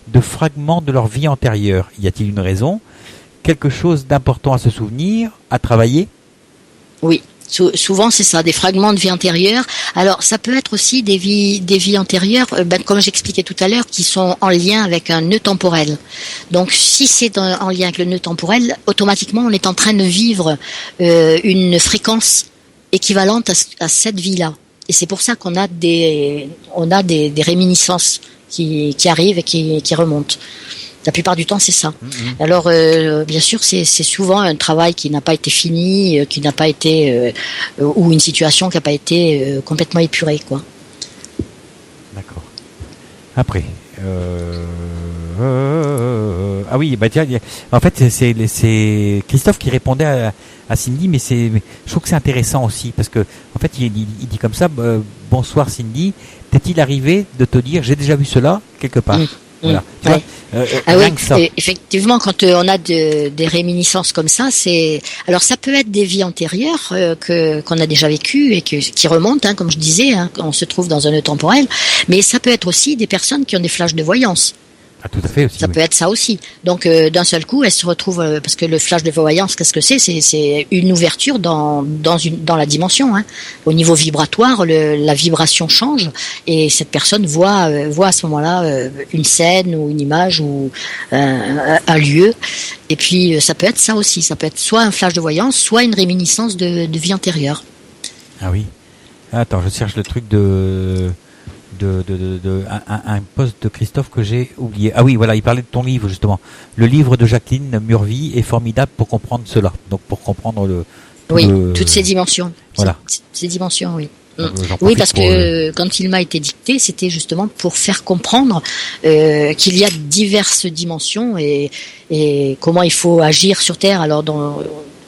de fragments de leur vie antérieure? Y a-t-il une raison? Quelque chose d'important à se souvenir, à travailler? Oui. Souvent, c'est ça, des fragments de vie antérieure. Alors, ça peut être aussi des vies antérieures, comme j'expliquais tout à l'heure, qui sont en lien avec un nœud temporel. Donc, si c'est en lien avec le nœud temporel, automatiquement, on est en train de vivre une fréquence équivalente à cette vie-là. Et c'est pour ça qu'on a des réminiscences qui arrivent et qui remontent. La plupart du temps, c'est ça. Alors, bien sûr, c'est souvent un travail qui n'a pas été fini, qui n'a pas été, ou une situation qui n'a pas été complètement épurée, quoi. D'accord. Après, ah oui, bah tiens, en fait, c'est Christophe qui répondait à Cindy, mais je trouve que c'est intéressant aussi parce que, en fait, il dit comme ça, bonsoir Cindy, t'est-il arrivé de te dire, j'ai déjà vu cela quelque part? Voilà. Tu vois, oui, effectivement, quand on a des réminiscences comme ça, alors ça peut être des vies antérieures qu'on a déjà vécues et qui remontent, hein, comme je disais, hein, on se trouve dans un nœud temporel, mais ça peut être aussi des personnes qui ont des flashs de voyance. Ah, tout à fait aussi. Ça peut être ça aussi. Donc, d'un seul coup, elle se retrouve parce que le flash de voyance, qu'est-ce que c'est? C'est une ouverture dans la dimension. Hein. Au niveau vibratoire, la vibration change et cette personne voit à ce moment-là une scène ou une image ou un lieu. Et puis, ça peut être ça aussi. Ça peut être soit un flash de voyance, soit une réminiscence de vie antérieure. Ah oui. Attends, je cherche le truc un post de Christophe que j'ai oublié. Ah oui, voilà, il parlait de ton livre justement. Le livre de Jacqueline Murvie est formidable pour comprendre cela. Donc pour comprendre toutes ces dimensions. Voilà. Ces dimensions, oui. Oui, parce que quand il m'a été dicté, c'était justement pour faire comprendre qu'il y a diverses dimensions et comment il faut agir sur Terre. Alors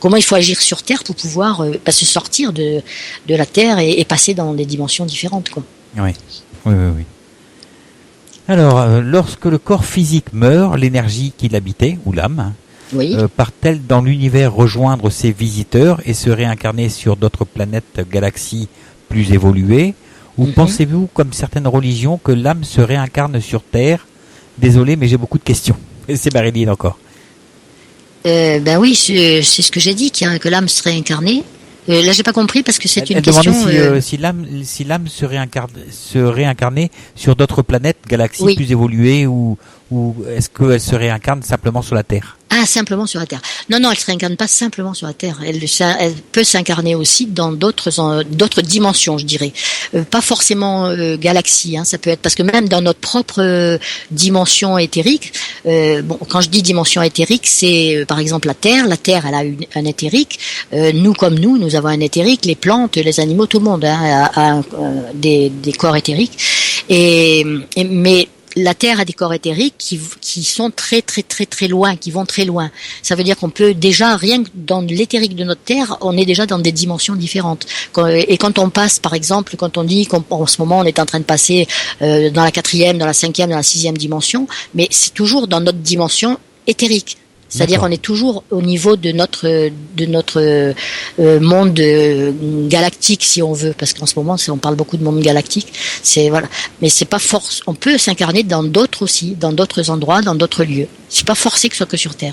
comment il faut agir sur Terre pour pouvoir se sortir de la Terre et passer dans des dimensions différentes, quoi. Oui. Oui. Alors, lorsque le corps physique meurt, l'énergie qui l'habitait, ou l'âme, part-elle dans l'univers rejoindre ses visiteurs et se réincarner sur d'autres planètes, galaxies plus évoluées? Ou pensez-vous, comme certaines religions, que l'âme se réincarne sur Terre? Désolé, mais j'ai beaucoup de questions. Et c'est Marilyn encore. Ben oui, c'est ce que j'ai dit, que l'âme se réincarnait. Là, j'ai pas compris parce que c'est une question. Si l'âme se réincarnait sur d'autres planètes, galaxies plus évoluées, ou est-ce qu'elle se réincarne simplement sur la Terre? Ah, simplement sur la Terre. Non, elle se réincarne pas simplement sur la Terre. Elle peut s'incarner aussi dans d'autres dimensions, je dirais. Pas forcément galaxies, hein, ça peut être parce que même dans notre propre dimension éthérique. Quand je dis dimension éthérique, c'est par exemple la Terre. La Terre, elle a un éthérique. Nous, comme nous avons un éthérique. Les plantes, les animaux, tout le monde a des corps éthériques. Mais la Terre a des corps éthériques qui sont très très très très loin, qui vont très loin. Ça veut dire qu'on peut déjà, rien que dans l'éthérique de notre Terre, on est déjà dans des dimensions différentes. Et quand on passe, par exemple, quand on dit qu'en ce moment on est en train de passer dans la 4e, dans la 5e, dans la 6e dimension, mais c'est toujours dans notre dimension éthérique. C'est-à-dire qu'on est toujours au niveau de notre monde galactique, si on veut, parce qu'en ce moment on parle beaucoup de monde galactique. Voilà, mais c'est pas force. On peut s'incarner dans d'autres aussi, dans d'autres endroits, dans d'autres lieux. C'est pas forcé que ce soit que sur Terre.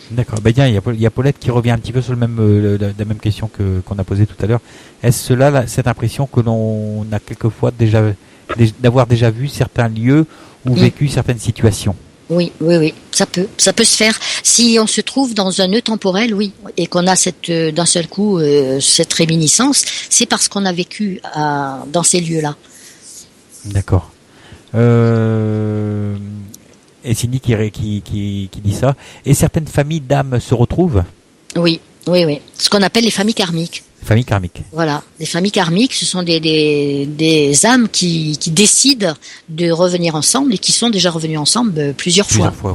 D'accord. Ben il y a Paulette qui revient un petit peu sur la même question qu'on a posée tout à l'heure. Est-ce cela, cette impression que l'on a quelquefois d'avoir déjà vu certains lieux ou vécu certaines situations? Oui, ça peut se faire. Si on se trouve dans un nœud temporel, oui, et qu'on a d'un seul coup cette réminiscence, c'est parce qu'on a vécu dans ces lieux-là. D'accord. Et Cindy qui dit ça. Et certaines familles d'âmes se retrouvent? Oui. Ce qu'on appelle les familles karmiques. Familles karmiques. Voilà, les familles karmiques, ce sont des âmes qui décident de revenir ensemble et qui sont déjà revenus ensemble plusieurs fois. Oui.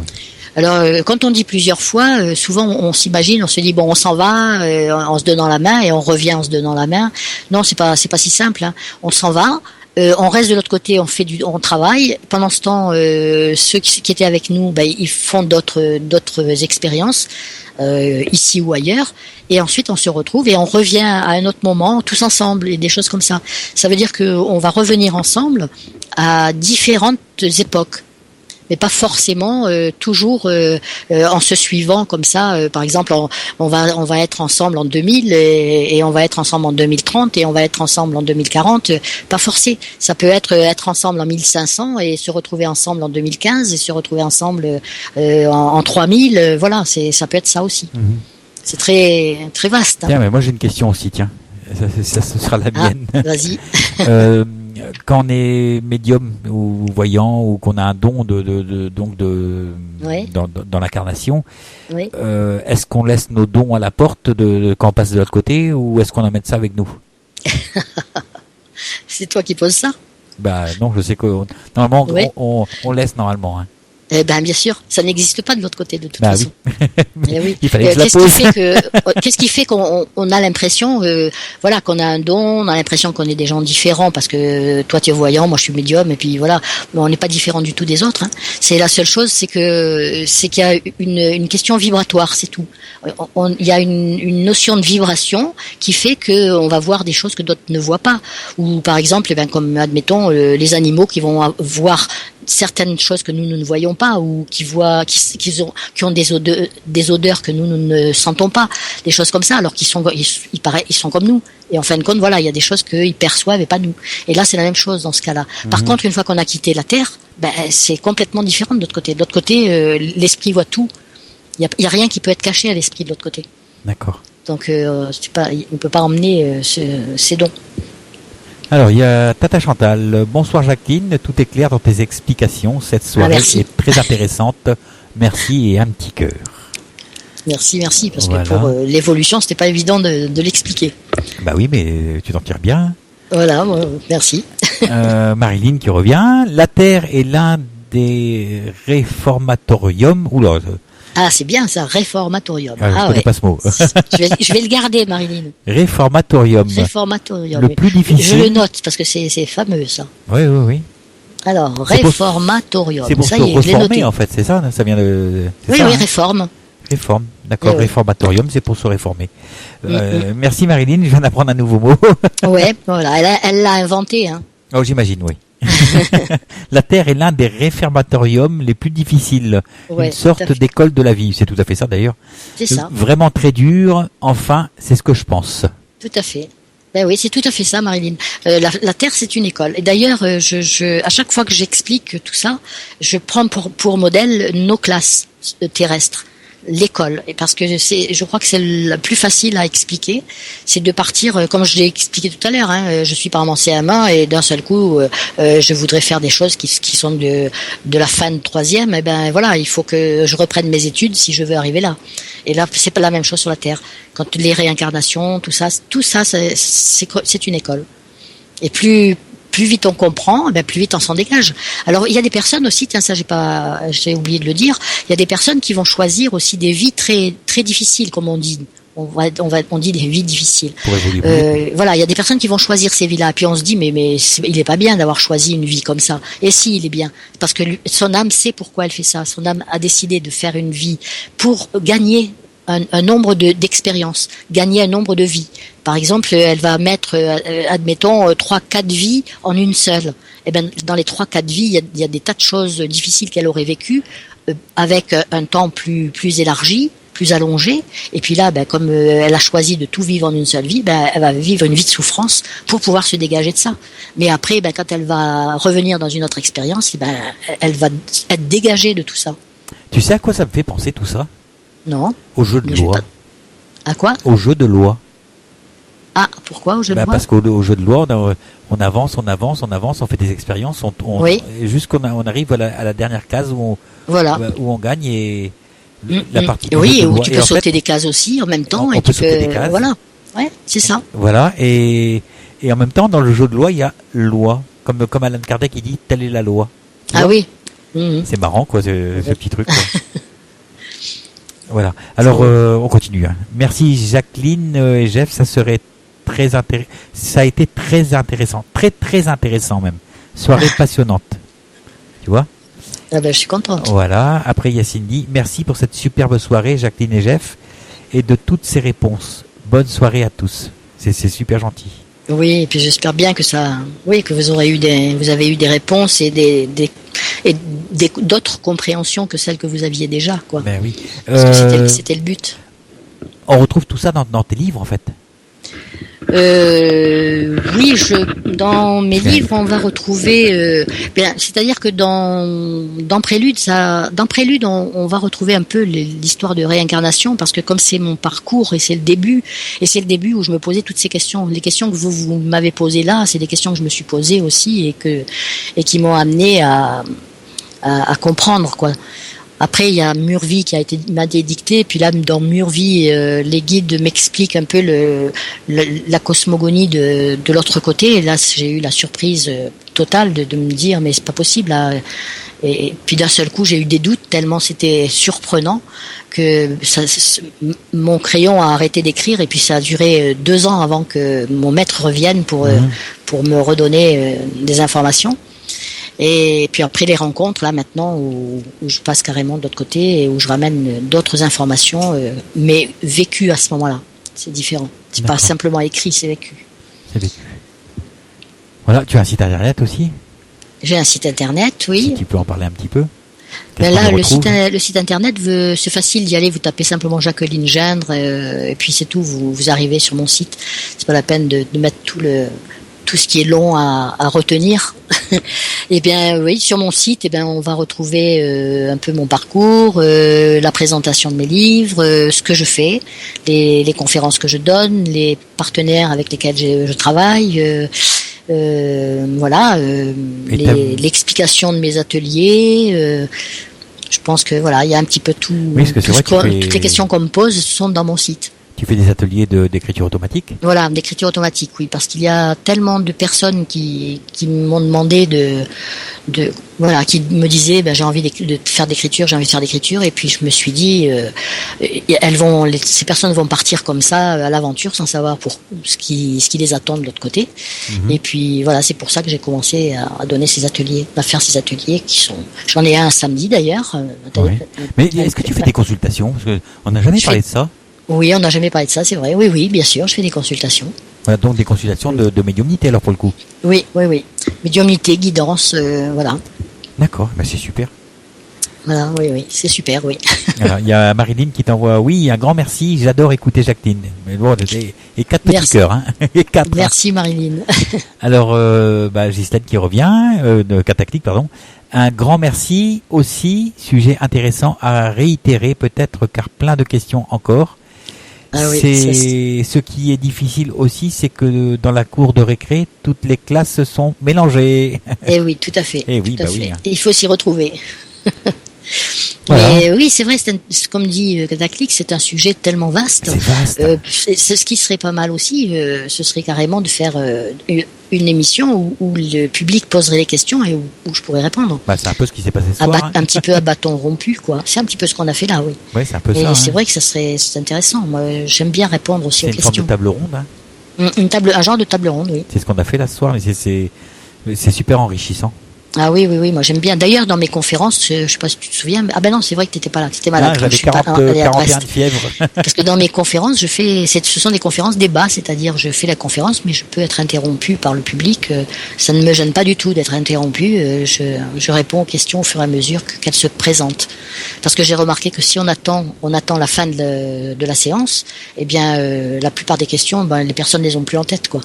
Alors, quand on dit plusieurs fois, souvent on s'imagine, on se dit bon, on s'en va en se donnant la main et on revient en se donnant la main. Non, c'est pas si simple. Hein. On s'en va. On reste de l'autre côté, on travaille. Pendant ce temps, ceux qui étaient avec nous, ils font d'autres expériences ici ou ailleurs. Et ensuite, on se retrouve et on revient à un autre moment, tous ensemble, et des choses comme ça. Ça veut dire qu'on va revenir ensemble à différentes époques. mais pas forcément toujours en se suivant comme ça. Par exemple, on va être ensemble en 2000 et on va être ensemble en 2030 et on va être ensemble en 2040. Pas forcé. Ça peut être ensemble en 1500 et se retrouver ensemble en 2015 et se retrouver ensemble en 3000. Voilà, ça peut être ça aussi. C'est très très vaste. Tiens, mais moi j'ai une question aussi. Tiens, ça ce sera la mienne. Vas-y. Quand on est médium ou voyant ou qu'on a un don dans l'incarnation, Oui. Est-ce qu'on laisse nos dons à la porte quand on passe de l'autre côté ou est-ce qu'on emmène ça avec nous? C'est toi qui poses ça? Bah non, je sais que normalement Oui. on laisse normalement. Hein. Eh ben bien sûr, ça n'existe pas de l'autre côté de toute Bah façon. oui. Oui. Il fallait que je la pose. Qu'est-ce qui fait qu'on a l'impression, voilà, qu'on a un don, on a l'impression qu'on est des gens différents parce que toi tu es voyant, moi je suis médium et puis voilà, on n'est pas différent du tout des autres. Hein. C'est la seule chose, c'est qu'il y a une question vibratoire, c'est tout. Il y a une notion de vibration qui fait que on va voir des choses que d'autres ne voient pas. Ou par exemple, comme admettons les animaux qui vont voir certaines choses que nous ne voyons pas ou qui ont des odeurs que nous ne sentons pas, des choses comme ça, alors qu'ils sont comme nous. Et en fin de compte, voilà, il y a des choses qu'ils perçoivent et pas nous. Et là, c'est la même chose dans ce cas-là. Par contre, une fois qu'on a quitté la Terre, c'est complètement différent de l'autre côté. De l'autre côté, l'esprit voit tout. Il y a rien qui peut être caché à l'esprit de l'autre côté. D'accord. Donc, on ne peut pas emmener ces dons. Alors, il y a Tata Chantal. Bonsoir Jacqueline, tout est clair dans tes explications. Cette soirée est très intéressante. Merci et un petit cœur. Merci, parce que pour l'évolution, c'était pas évident de l'expliquer. Bah oui, mais tu t'en tires bien. Voilà, merci. Marilyn qui revient. La Terre est l'un des réformatoriums. Oula. Ah, c'est bien ça, réformatorium. Je connais pas ce mot. je vais le garder, Marilyn. Réformatorium. Le plus difficile. Je le note parce que c'est fameux ça. Oui. Alors, réformatorium. C'est pour se reformer en fait, c'est ça? Ça vient de. Oui, réforme. Réforme, d'accord. Oui. Réformatorium, c'est pour se réformer. Merci Marilyn, je viens d'apprendre un nouveau mot. Ouais, voilà, elle l'a inventé. Hein. Oh, j'imagine, oui. La Terre est l'un des réformatoriums les plus difficiles. Une sorte d'école de la vie. C'est tout à fait ça d'ailleurs. C'est ça. Vraiment très dur. Enfin, c'est ce que je pense. Tout à fait. Ben oui, c'est tout à fait ça, Marilyn. La Terre, c'est une école. Et d'ailleurs, à chaque fois que j'explique tout ça, je prends pour modèle nos classes terrestres. L'école, et parce que je crois que c'est le plus facile à expliquer, c'est de partir, comme je l'ai expliqué tout à l'heure, hein, je suis par mon CM1 et d'un seul coup, je voudrais faire des choses qui sont de la fin de troisième, et ben voilà, il faut que je reprenne mes études si je veux arriver là. Et là, c'est pas la même chose sur la Terre. Quand les réincarnations, tout ça, c'est une école. Et plus vite on comprend, plus vite on s'en dégage. Alors il y a des personnes aussi, tiens ça j'ai oublié de le dire, il y a des personnes qui vont choisir aussi des vies très très difficiles, comme on dit. On dit des vies difficiles. Voilà, il y a des personnes qui vont choisir ces vies-là, puis on se dit mais il est pas bien d'avoir choisi une vie comme ça. Et si, il est bien, parce que son âme sait pourquoi elle fait ça. Son âme a décidé de faire une vie pour gagner un nombre d'expériences, gagner un nombre de vies. Par exemple, elle va mettre, admettons, 3-4 vies en une seule. Et ben, dans les 3-4 vies, il y a des tas de choses difficiles qu'elle aurait vécues avec un temps plus élargi, plus allongé. Et puis là, comme elle a choisi de tout vivre en une seule vie, elle va vivre une vie de souffrance pour pouvoir se dégager de ça. Mais après, quand elle va revenir dans une autre expérience, elle va être dégagée de tout ça. Tu sais à quoi ça me fait penser tout ça? Non. Au jeu de loi. À quoi? Au jeu de loi. Ah, pourquoi au jeu de loi? Parce qu'au jeu de loi, on avance, on fait des expériences, jusqu'on arrive à la dernière case où on gagne et la partie. Oui, et où tu peux sauter des cases aussi en même temps. On peut sauter des cases. Voilà, ouais, c'est ça. Voilà, et en même temps, dans le jeu de loi, il y a loi. Comme Alan Kardec, il dit, telle est la loi. Oui. C'est marrant, quoi, ce petit truc. Quoi. Voilà. Alors, on continue. Hein. Merci Jacqueline et Jeff, ça a été très intéressant, très très intéressant même. Soirée passionnante. Tu vois? Je suis contente. Voilà. Après Yacine dit merci pour cette superbe soirée, Jacqueline et Jeff, et de toutes ces réponses. Bonne soirée à tous. C'est super gentil. Oui, et puis j'espère bien que vous avez eu des réponses et d'autres compréhensions que celles que vous aviez déjà, quoi. Ben oui. Parce que c'était le but. On retrouve tout ça dans tes livres, en fait. Oui, dans mes livres, on va retrouver. C'est-à-dire que dans Prélude, on va retrouver un peu l'histoire de réincarnation, parce que comme c'est mon parcours et c'est le début où je me posais toutes ces questions. Les questions que vous m'avez posées là, c'est des questions que je me suis posées aussi et qui m'ont amené à comprendre, quoi. Après, il y a Murvie m'a été dicté, puis là, dans Murvie, les guides m'expliquent un peu la cosmogonie de l'autre côté. Et là, j'ai eu la surprise totale de me dire, mais c'est pas possible, là. Et puis d'un seul coup, j'ai eu des doutes tellement c'était surprenant que mon crayon a arrêté d'écrire, et puis ça a duré 2 ans avant que mon maître revienne pour me redonner des informations. Et puis après les rencontres, là maintenant, où je passe carrément de l'autre côté et où je ramène d'autres informations, mais vécues à ce moment-là. C'est différent. C'est D'accord. pas simplement écrit, c'est vécu. C'est vécu. Voilà, tu as un site internet aussi? J'ai un site internet, oui. Si tu peux en parler un petit peu. Ben là, le site internet, c'est facile d'y aller. Vous tapez simplement Jacqueline Gindre, et puis c'est tout. Vous arrivez sur mon site. C'est pas la peine de mettre tout ce qui est long à retenir. Eh bien, oui, sur mon site, on va retrouver un peu mon parcours, la présentation de mes livres, ce que je fais, les conférences que je donne, les partenaires avec lesquels je travaille, voilà, l'explication de mes ateliers. Je pense que voilà, il y a un petit peu tout. Oui, parce que c'est vrai toutes les questions qu'on me pose sont dans mon site. Tu fais des ateliers d'écriture automatique? Voilà, d'écriture automatique, oui, parce qu'il y a tellement de personnes qui m'ont demandé qui me disaient, j'ai envie de faire d'écriture, et puis je me suis dit, ces personnes vont partir comme ça à l'aventure sans savoir pour ce qui les attend de l'autre côté. Et puis voilà, c'est pour ça que j'ai commencé à donner ces ateliers, à faire ces ateliers j'en ai un samedi d'ailleurs. Oui. Mais est-ce que tu fais des consultations? Parce qu'on n'a jamais parlé de ça. Oui, on n'a jamais parlé de ça, c'est vrai. Oui, bien sûr, je fais des consultations. Voilà, donc des consultations de médiumnité, alors pour le coup. Oui. Médiumnité, guidance, voilà. D'accord, c'est super. Voilà, oui, c'est super, oui. Alors, il y a Marilyn qui t'envoie, oui, un grand merci, j'adore écouter Jacqueline. Mais bon, et 4 petits cœurs, hein. Et 4. Merci Marilyn. Alors, Ghislaine qui revient, de Cataclique, pardon. Un grand merci aussi, sujet intéressant à réitérer peut-être, car plein de questions encore. Ah oui, ce qui est difficile aussi, c'est que dans la cour de récré, toutes les classes sont mélangées. Eh oui, tout à fait. Eh oui, tout à fait. oui. Il faut s'y retrouver. Voilà. Mais oui, c'est vrai, comme dit Cataclique, c'est un sujet tellement vaste. C'est vaste. Ce qui serait pas mal aussi, ce serait carrément de faire une émission où le public poserait les questions et où je pourrais répondre. C'est un peu ce qui s'est passé ce soir. Un petit peu à bâton rompu, quoi. C'est un petit peu ce qu'on a fait là, oui. Oui, c'est un peu et ça. C'est vrai que c'est intéressant. Moi, j'aime bien répondre aussi aux questions. C'est une forme de table ronde. Un genre de table ronde, oui. C'est ce qu'on a fait là ce soir, mais c'est super enrichissant. Ah oui, moi j'aime bien. D'ailleurs, dans mes conférences, je sais pas si tu te souviens, mais non, c'est vrai que tu n'étais pas là, tu étais malade. J'avais 41 de fièvre. Parce que dans mes conférences, ce sont des conférences débat, c'est-à-dire je fais la conférence, mais je peux être interrompu par le public. Ça ne me gêne pas du tout d'être interrompu. Je réponds aux questions au fur et à mesure qu'elles se présentent. Parce que j'ai remarqué que si on attend la fin de la séance, eh bien, la plupart des questions, les personnes les ont plus en tête, quoi.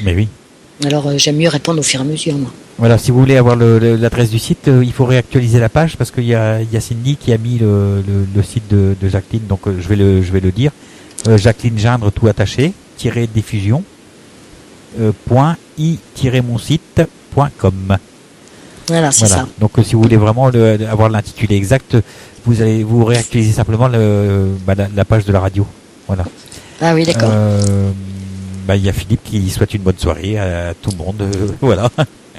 Mais oui. Alors j'aime mieux répondre au fur et à mesure, moi. Voilà, si vous voulez avoir l'adresse du site, il faut réactualiser la page parce qu'il y a Cindy qui a mis le site de Jacqueline, donc je vais le dire. Jacqueline Gindre tout attaché diffusion .i-monsite.com. Voilà, c'est ça. Donc si vous voulez vraiment avoir l'intitulé exact, vous réactualisez simplement la page de la radio. Voilà. Ah oui, d'accord. Il y a Philippe qui souhaite une bonne soirée à tout le monde. Voilà.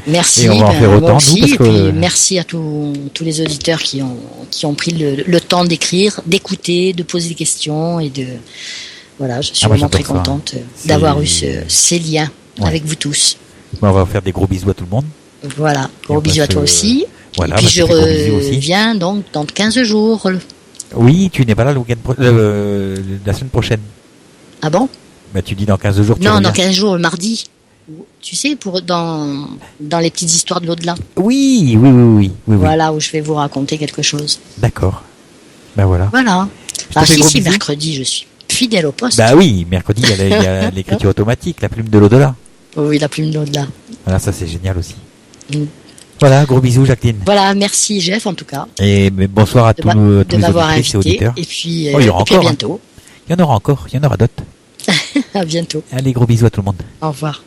Merci. Et on va en faire autant, aussi, nous, parce que... et puis merci à tous les auditeurs qui ont pris le temps d'écrire, d'écouter, de poser des questions et voilà, je suis vraiment très contente d'avoir eu ces liens avec vous tous. On va faire des gros bisous à tout le monde. Voilà, gros bisous à toi aussi. Voilà, et puis je reviens donc dans 15 jours. Oui, tu n'es pas là la semaine prochaine. Ah bon? Tu dis dans 15 jours. Non, dans 15 jours, le mardi. Tu sais, dans les petites histoires de l'au-delà. Oui. Voilà, où je vais vous raconter quelque chose. D'accord. Ben voilà. Voilà. Je te Alors fais gros si bisous. mercredi, je suis fidèle au poste. Bah oui, mercredi, il y a l'écriture automatique, la plume de l'au-delà. Oui, la plume de l'au-delà. Voilà, ça c'est génial aussi. Mm. Voilà, gros bisous Jacqueline. Voilà, merci Jeff en tout cas Et bonsoir à tous de les m'avoir auditrices et invité. auditeurs. Et puis, Oh, il y aura et puis à encore, hein. bientôt. Il y en aura encore, il y en aura d'autres. À bientôt. Allez, gros bisous à tout le monde. Au revoir.